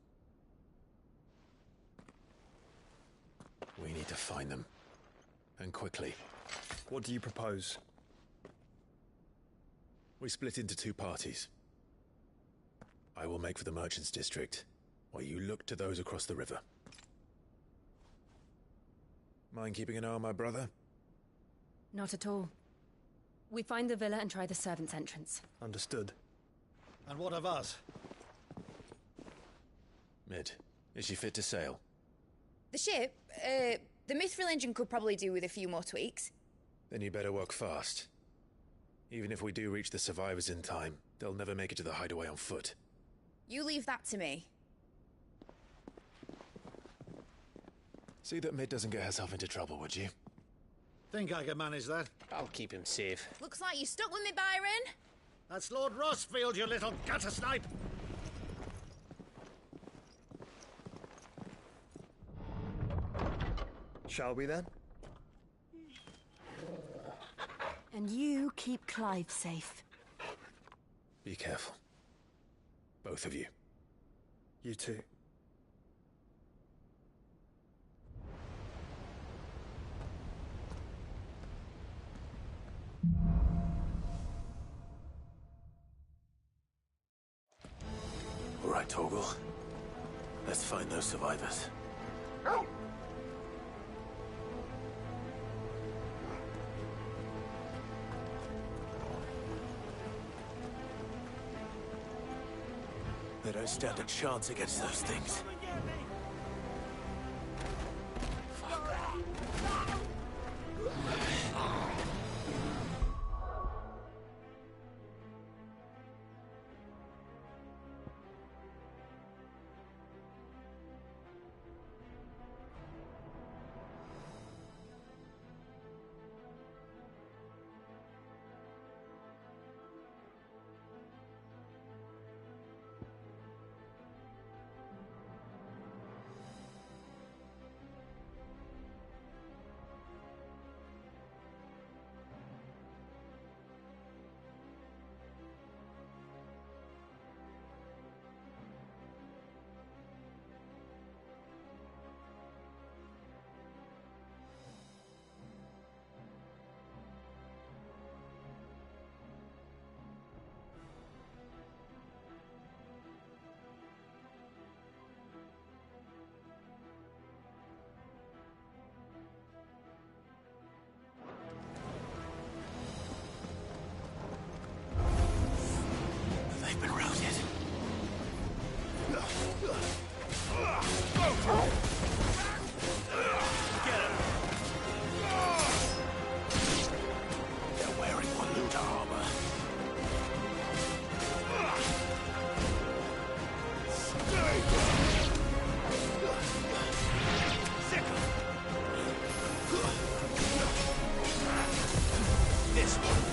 Speaker 4: We need to find them. And quickly.
Speaker 17: What do you propose?
Speaker 4: We split into two parties. I will make for the Merchants' District, while you look to those across the river. Mind keeping an eye on my brother?
Speaker 14: Not at all. We find the villa and try the servants' entrance.
Speaker 17: Understood.
Speaker 18: And what of us?
Speaker 4: Mid, is she fit to sail?
Speaker 14: The ship? The Mithril engine could probably do with a few more tweaks.
Speaker 4: Then you better work fast. Even if we do reach the survivors in time, they'll never make it to the hideaway on foot.
Speaker 14: You leave that to me.
Speaker 4: See that Mid doesn't get herself into trouble, would you?
Speaker 18: Think I can manage that?
Speaker 17: I'll keep him safe.
Speaker 14: Looks like you stuck with me, Byron.
Speaker 18: That's Lord Rossfield, you little gutter snipe!
Speaker 17: Shall we then?
Speaker 14: And you keep Clive safe.
Speaker 4: Be careful. Both of you.
Speaker 17: You too.
Speaker 4: All right, Torgal. Let's find those survivors. They don't stand a chance against those things.
Speaker 3: They're wearing Waluda armor. This one.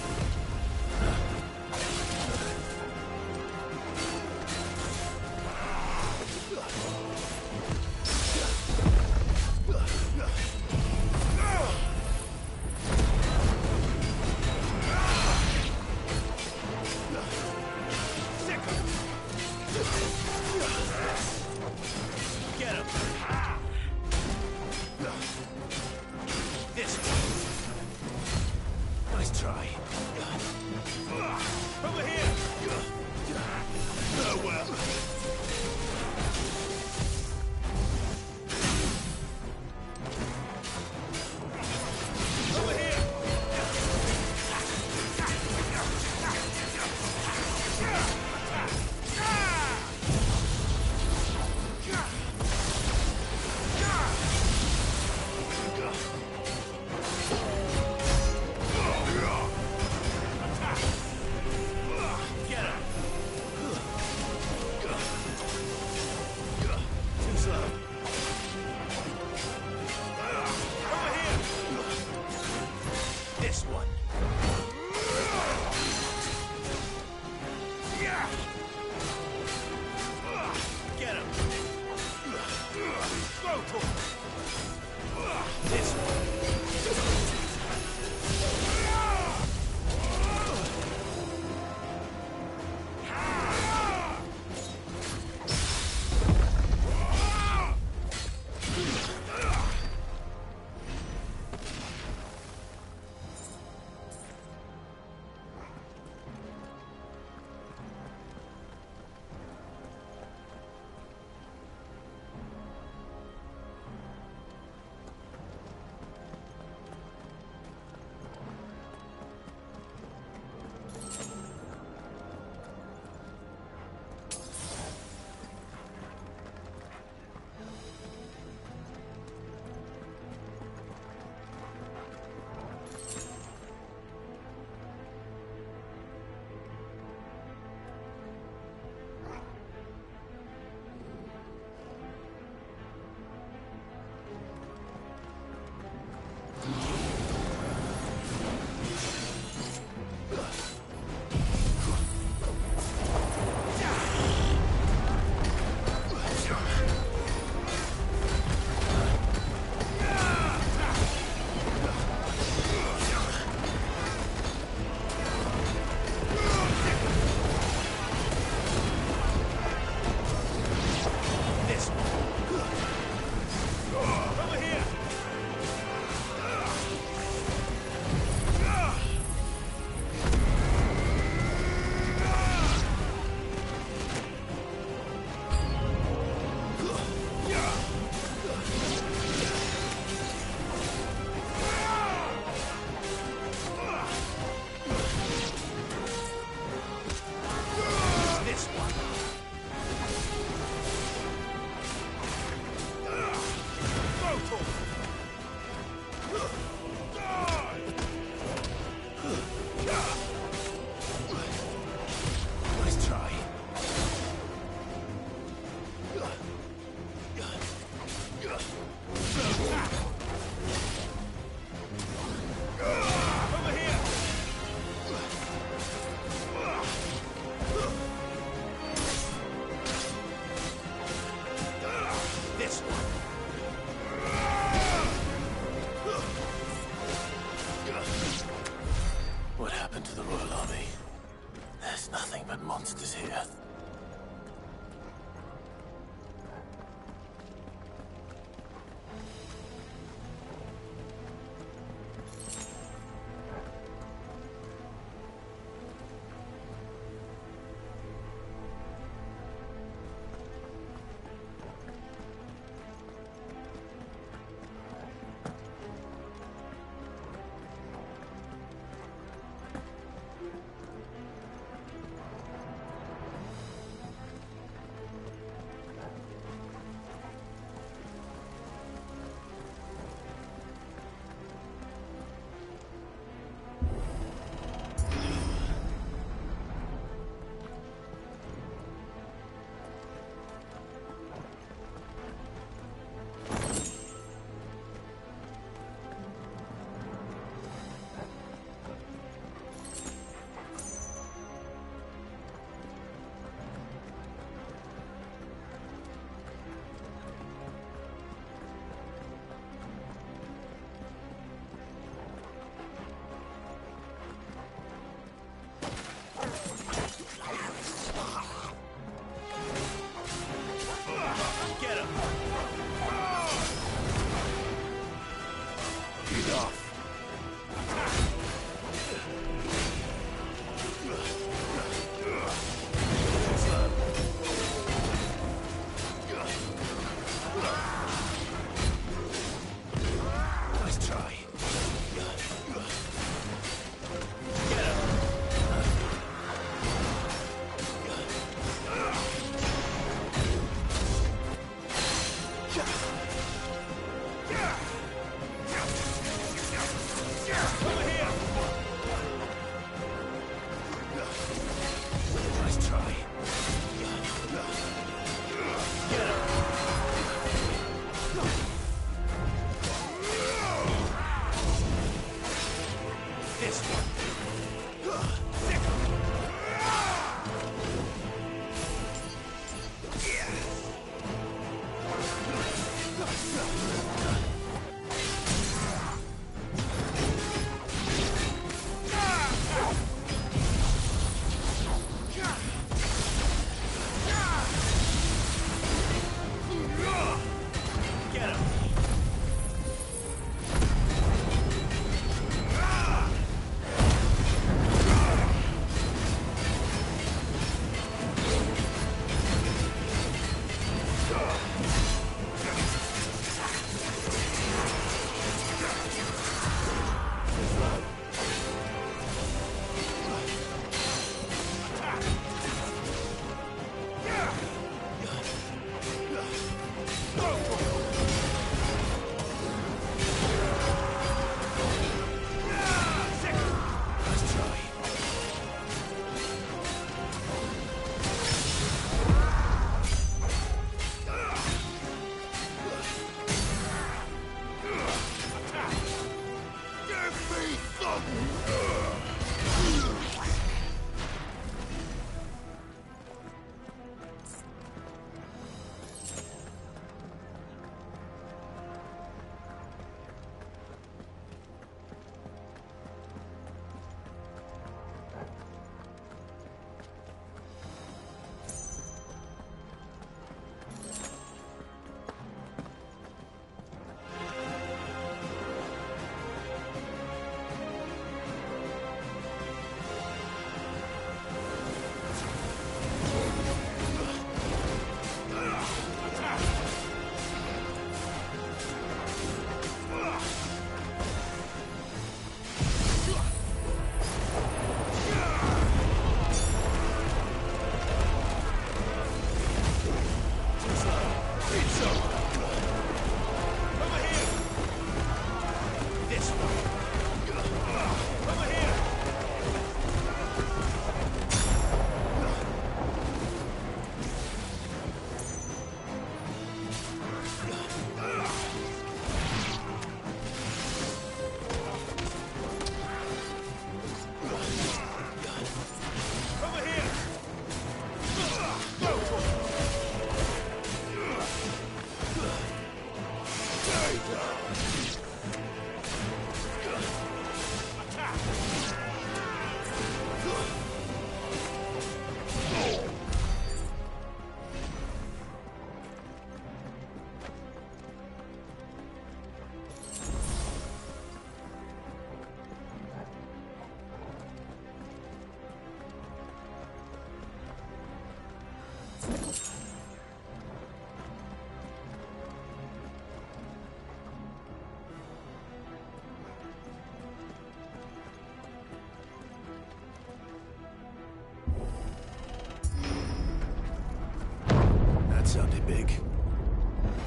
Speaker 4: aren't they big?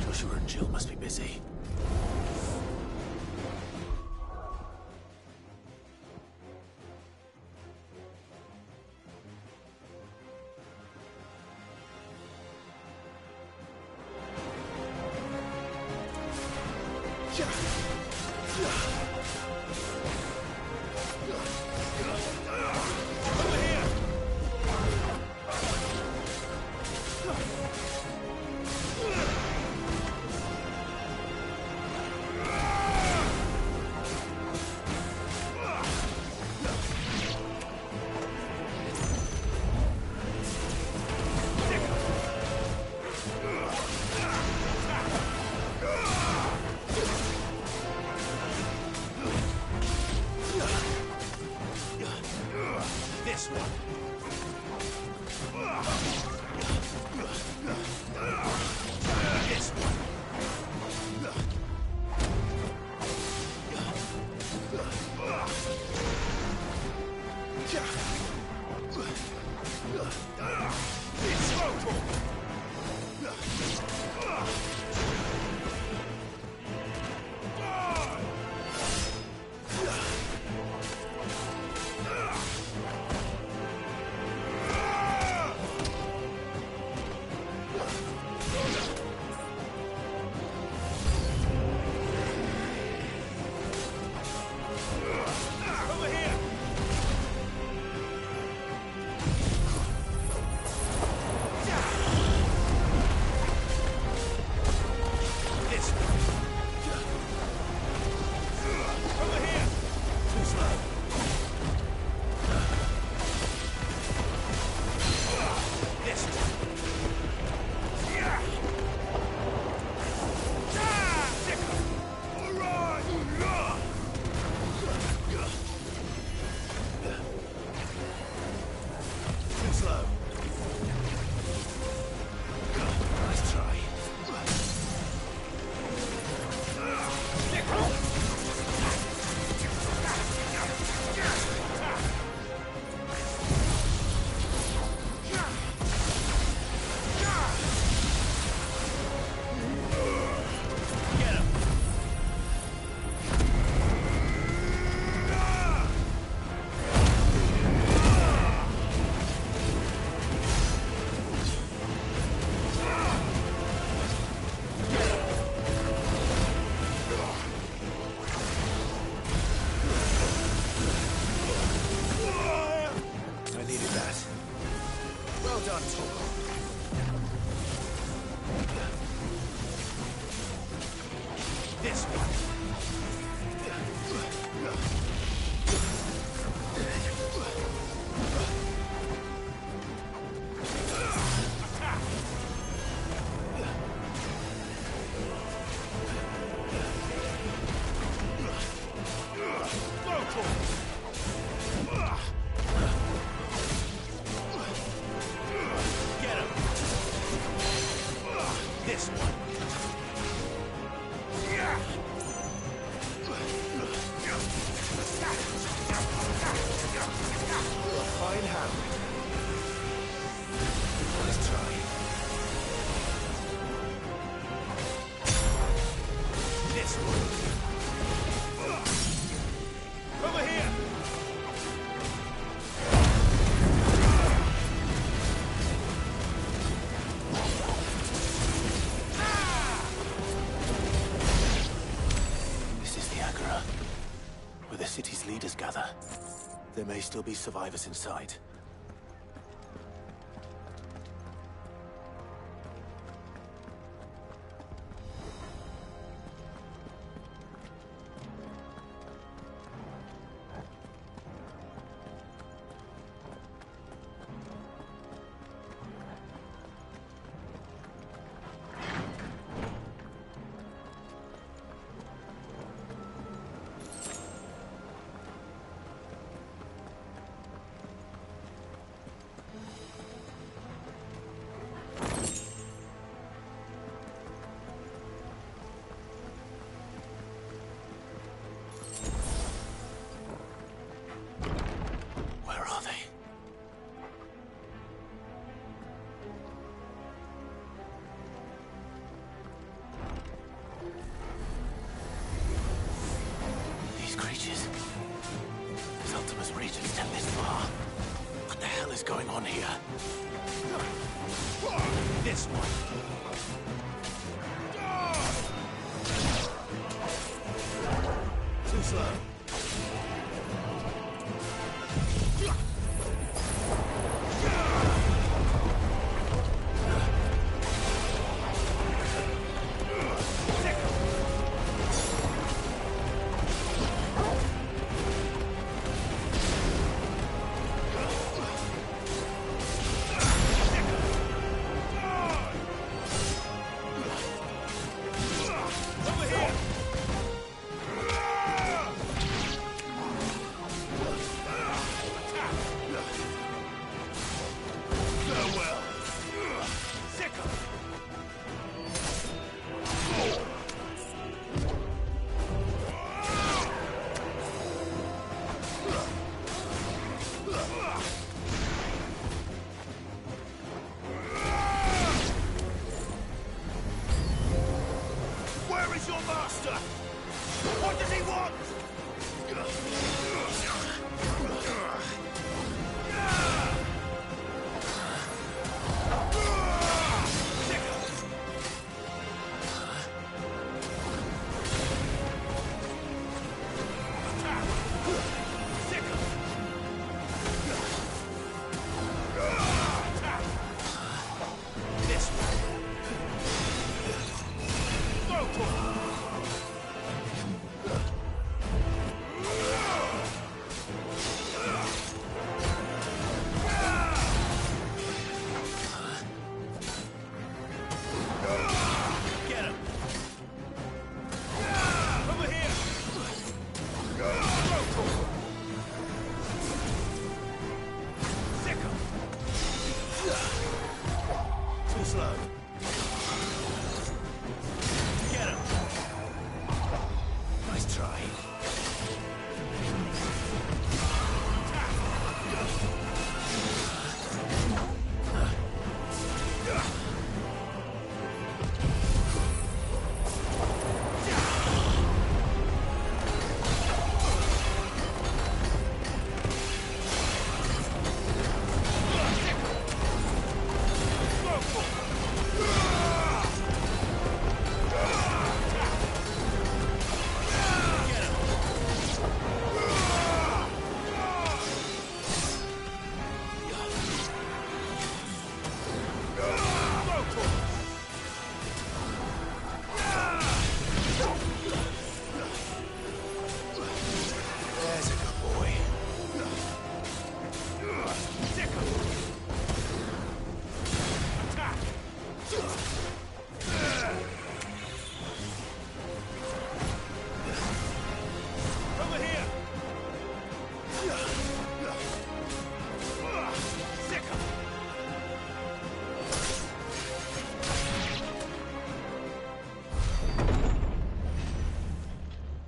Speaker 4: Joshua and Jill must be busy. Gather. There may still be survivors inside.
Speaker 3: going on here? This one. Too slow. Where is your master? What does he want?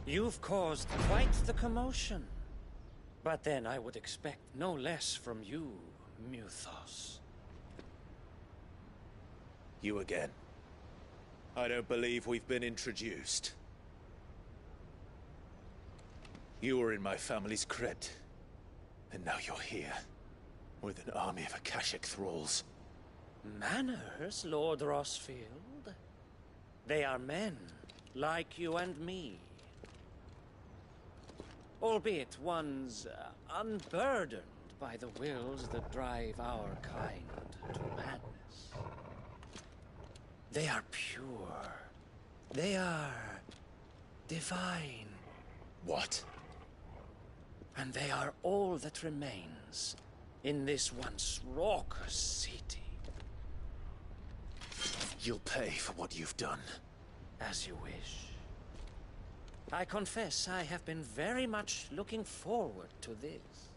Speaker 19: You've caused quite the commotion. But then I would expect no less from you, Muthos.
Speaker 3: You again. I don't believe we've been introduced. You were in my family's crypt. And now you're here. With an army of Akashic thralls.
Speaker 19: Manners, Lord Rosfield? They are men, like you and me. Albeit ones unburdened by the wills that drive our kind to madness. They are pure. They are divine.
Speaker 3: What?
Speaker 19: And they are all that remains in this once raucous city.
Speaker 3: You'll pay for what you've done.
Speaker 19: As you wish. I confess I have been very much looking forward to this.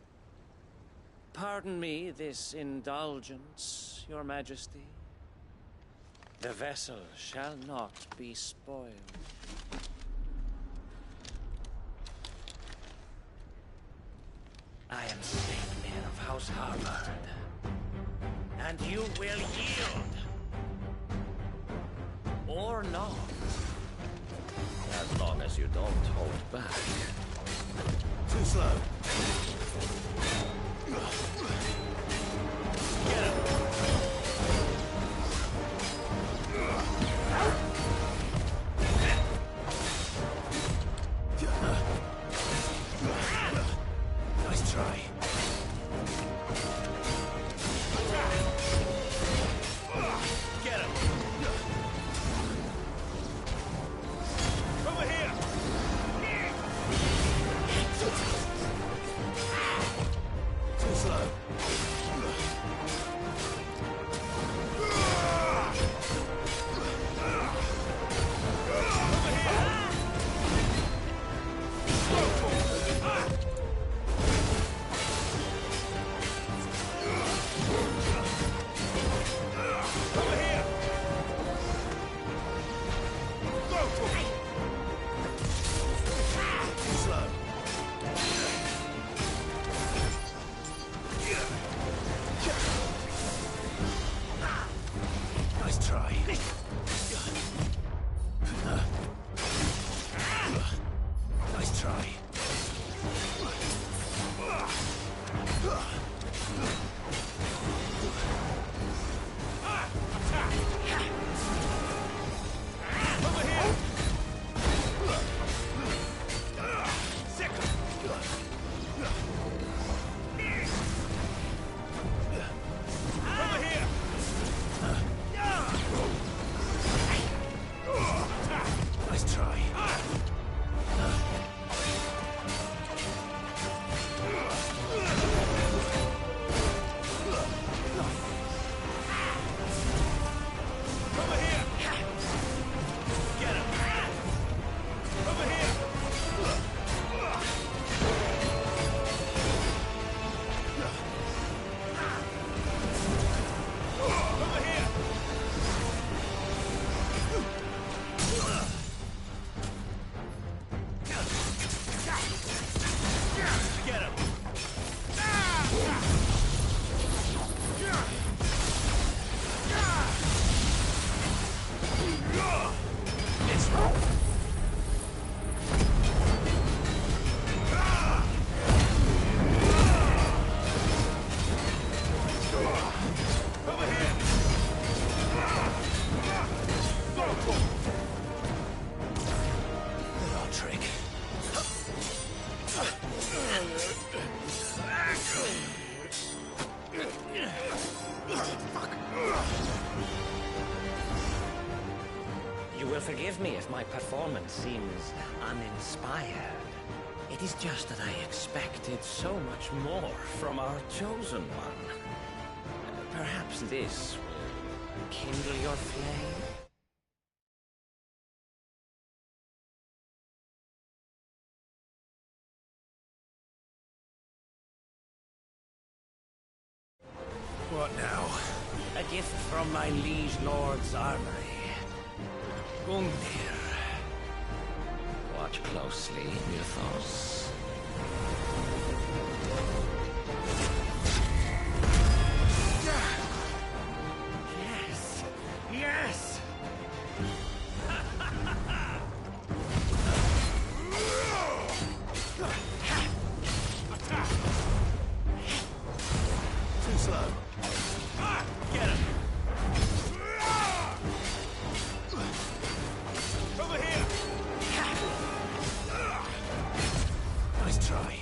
Speaker 19: Pardon me this indulgence, Your Majesty. The vessel shall not be spoiled. I am Sleipnir of House Harvard, and you will yield. Or not. As long as you don't hold back.
Speaker 3: Too slow. Nice try. Get him. Over here. Too slow. Nice try. Nice try. Over here. Sick. Over here. Nice try. Over here. Get him. Over here. Over here. Get him. It's over here. Little trick.
Speaker 7: You will forgive me if my performance seems uninspired. It is just that I expected so much more from our chosen one. Perhaps this will kindle your flame?
Speaker 3: What now?
Speaker 7: A gift from my liege lord's armory. Gungnir. Watch closely, Mythos. Yes! Yes!
Speaker 3: Too slow. Get him. Over here. Nice try.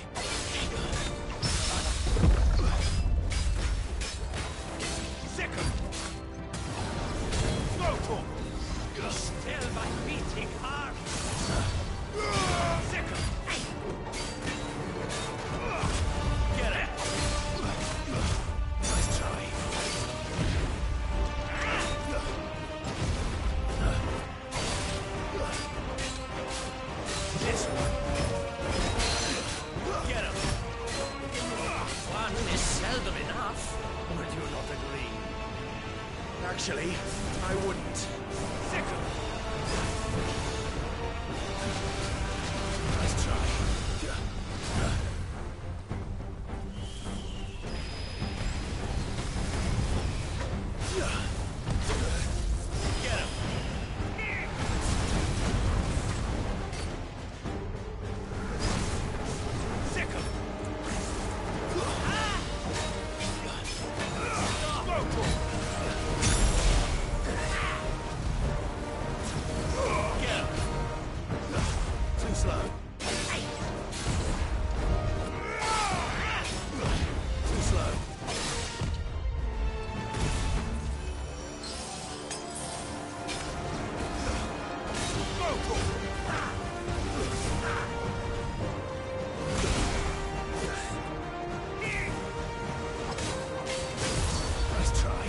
Speaker 3: Nice try.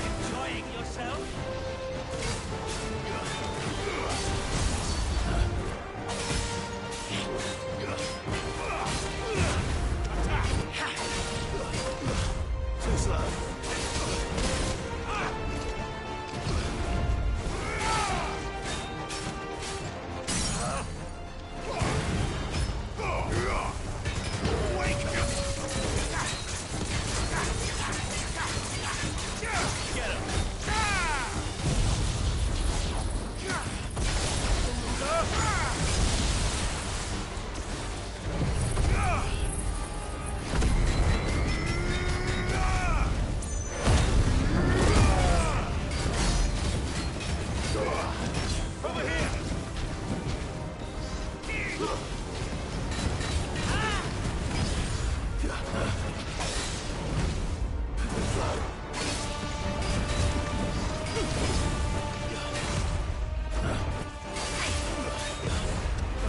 Speaker 3: Enjoying yourself?
Speaker 4: Too slow.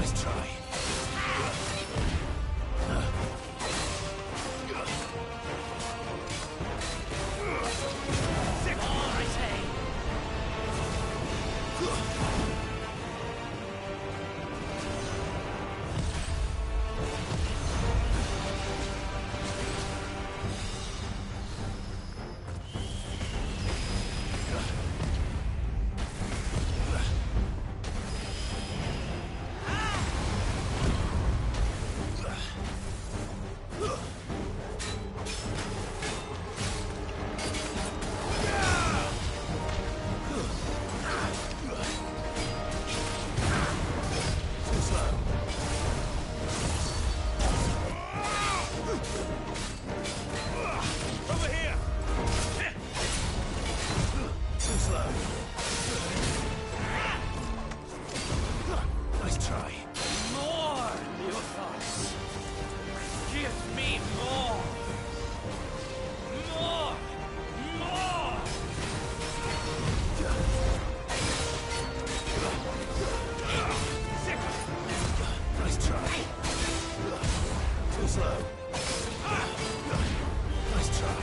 Speaker 3: Nice try. Nice try. More, Luthos. Give me more. More. More.
Speaker 4: Nice try. Too slow.
Speaker 3: Nice try.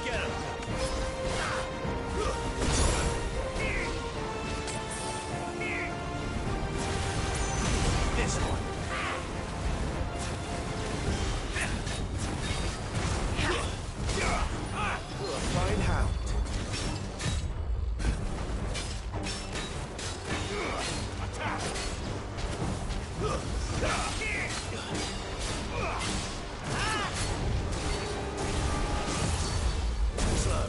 Speaker 3: Get him. This one.
Speaker 4: Fine hound. Slow.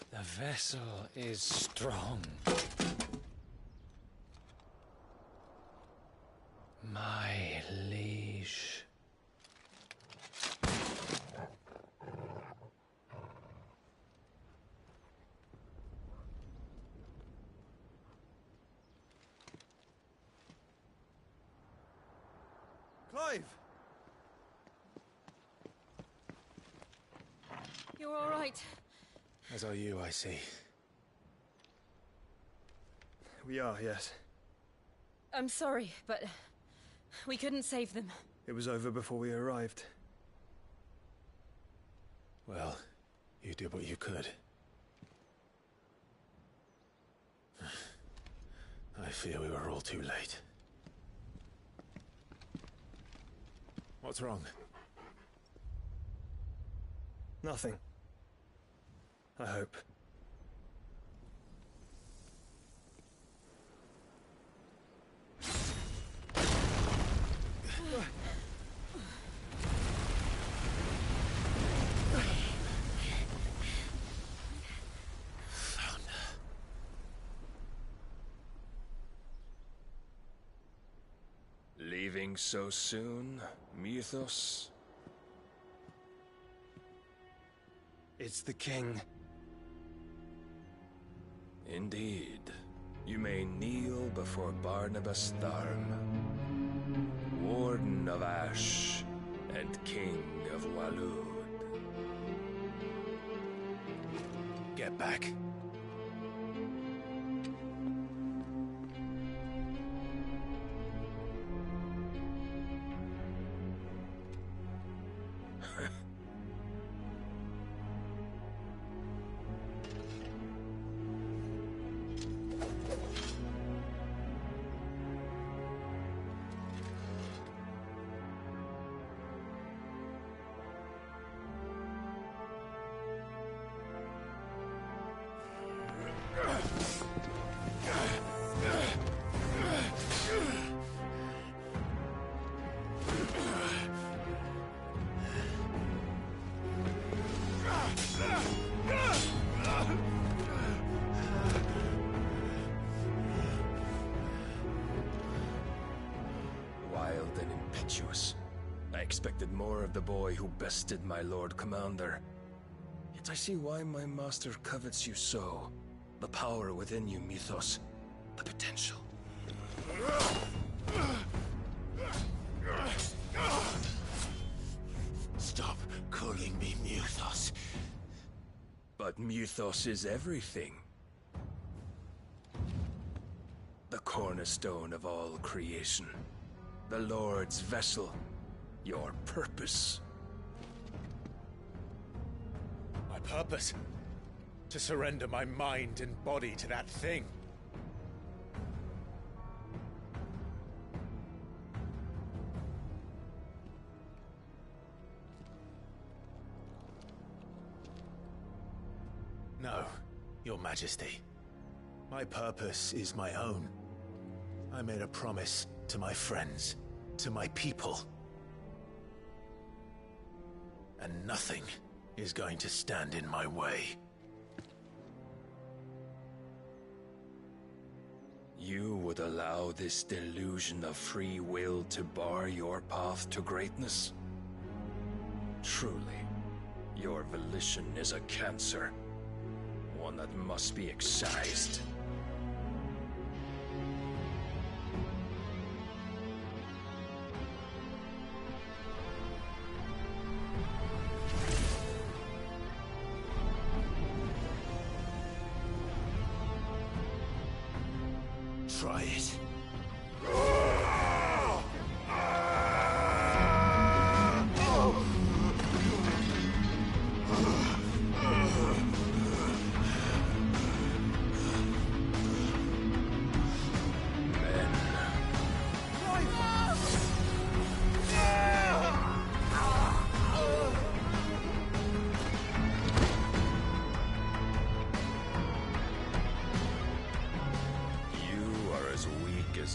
Speaker 19: The vessel is strong. My liege.
Speaker 6: Clive!
Speaker 14: You're all right.
Speaker 15: As are you, I see.
Speaker 6: We are, yes.
Speaker 14: I'm sorry, but we couldn't save them.
Speaker 6: It was over before we arrived.
Speaker 15: Well, you did what you could. I fear we were all too late. What's wrong?
Speaker 6: Nothing. I hope.
Speaker 17: Leaving so soon, Mythos?
Speaker 20: It's the king.
Speaker 17: Indeed. You may kneel before Barnabas Tharm, Warden of Ash and King of Waloed.
Speaker 20: Get back.
Speaker 17: Wild and impetuous. I expected more of the boy who bested my Lord Commander. Yet I see why my master covets you so. The power within you, Mythos. The potential.
Speaker 3: Stop calling me Mythos.
Speaker 17: But Mythos is everything. The cornerstone of all creation. The Lord's vessel. Your purpose.
Speaker 20: My purpose? To surrender my mind and body to that thing. No, Your Majesty. My purpose is my own. I made a promise to my friends, to my people. And nothing is going to stand in my way.
Speaker 17: You would allow this delusion of free will to bar your path to greatness? Truly, your volition is a cancer. One that must be excised.
Speaker 3: Try it.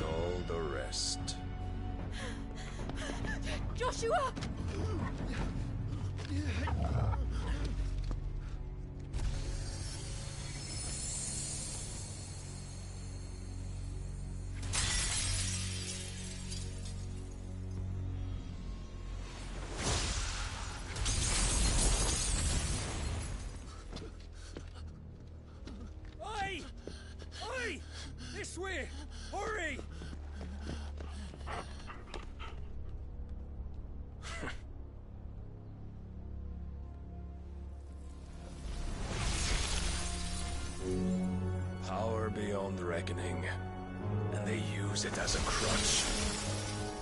Speaker 17: All the rest.
Speaker 14: Joshua!
Speaker 15: Oi! Oi! This way! Hurry!
Speaker 17: Power beyond reckoning, and they use it as a crutch.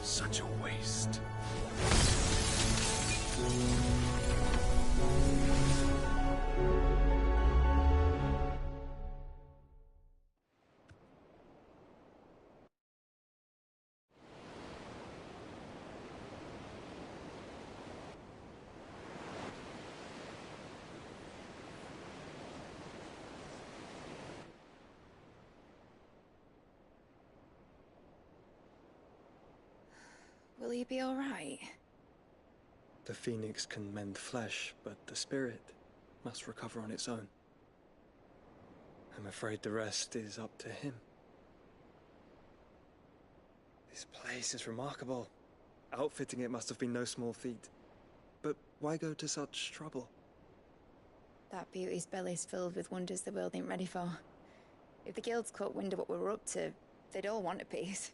Speaker 17: Such a waste.
Speaker 5: Will you be all right?
Speaker 21: The phoenix can mend flesh, but the spirit must recover on its own. I'm afraid the rest is up to him. This This place is remarkable. Outfitting it must have been no small feat. But why go to such trouble?
Speaker 5: That beauty's belly's filled with wonders the world ain't ready for. If the guilds caught wind of what we were up to, they'd all want a piece.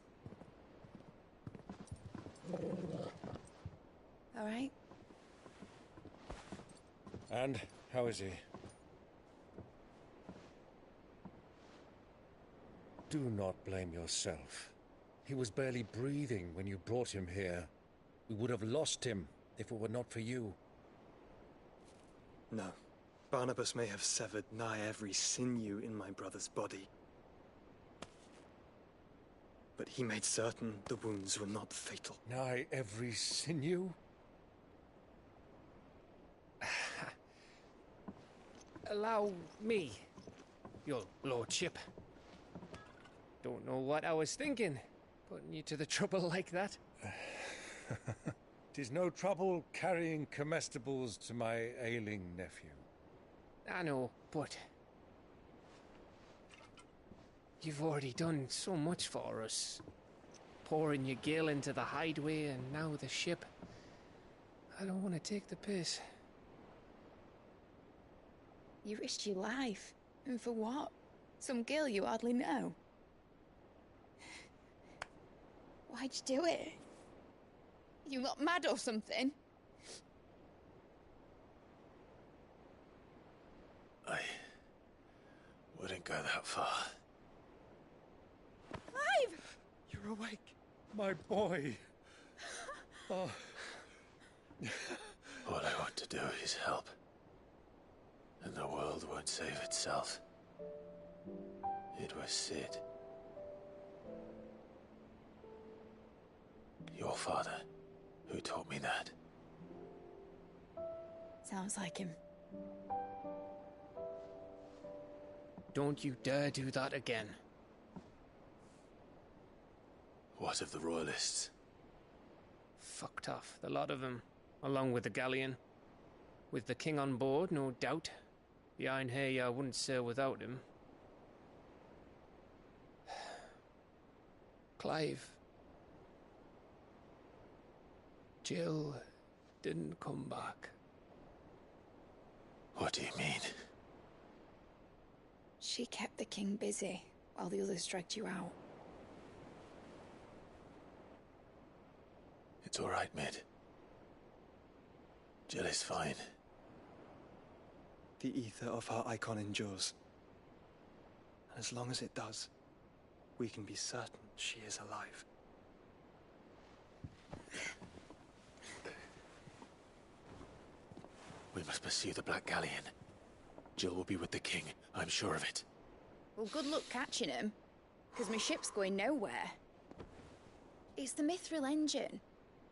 Speaker 5: All right?
Speaker 8: And how is he? Do not blame yourself. He was barely breathing when you brought him here. We would have lost him if it were not for you.
Speaker 21: No. Barnabas may have severed nigh every sinew in my brother's body. But he made certain the wounds were not fatal.
Speaker 8: Nigh every sinew?
Speaker 17: Allow me, your lordship. Don't know what I was thinking, putting you to the trouble like that.
Speaker 8: 'Tis no trouble carrying comestibles to my ailing nephew.
Speaker 17: I know, but you've already done so much for us. Pouring your gil into the hideaway and now the ship. I don't want to take the piss.
Speaker 5: You risked your life. And for what? Some girl you hardly know. Why'd you do it? You got mad or something?
Speaker 20: I wouldn't go that far.
Speaker 5: Clive!
Speaker 8: You're awake, my boy. Oh.
Speaker 20: All I want to do is help. And the world won't save itself. It was Cid. Your father, who taught me that.
Speaker 5: Sounds like him.
Speaker 17: Don't you dare do that again.
Speaker 20: What of the Royalists?
Speaker 17: Fucked off, the lot of them, along with the galleon. With the king on board, no doubt. Behind here, I wouldn't sail without him. Clive. Jill didn't come back.
Speaker 20: What do you mean?
Speaker 5: She kept the king busy while the others dragged you out.
Speaker 20: It's all right, Mid. Jill is fine.
Speaker 21: The ether of her icon endures. And as long as it does, we can be certain she is alive.
Speaker 20: We must pursue the Black Galleon. Jill will be with the king, I'm sure of it.
Speaker 5: Well, good luck catching him, because my ship's going nowhere. It's the Mithril engine.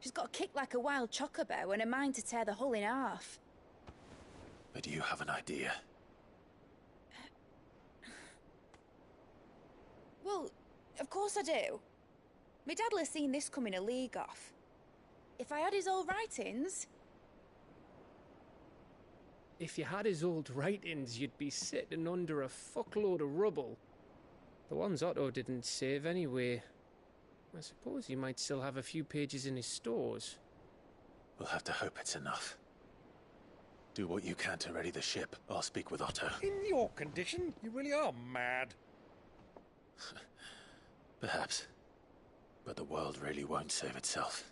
Speaker 5: She's got a kick like a wild chocobo and a mind to tear the hull in half.
Speaker 20: But you have an idea.
Speaker 5: Well, of course I do. My dad'll have seen this coming a league off. If I had his old writings...
Speaker 17: If you had his old writings, you'd be sitting under a fuckload of rubble. The ones Otto didn't save anyway. I suppose he might still have a few pages in his stores.
Speaker 20: We'll have to hope it's enough. Do what you can to ready the ship. I'll speak with Otto.
Speaker 8: In your condition, you really are mad.
Speaker 20: Perhaps. But the world really won't save itself.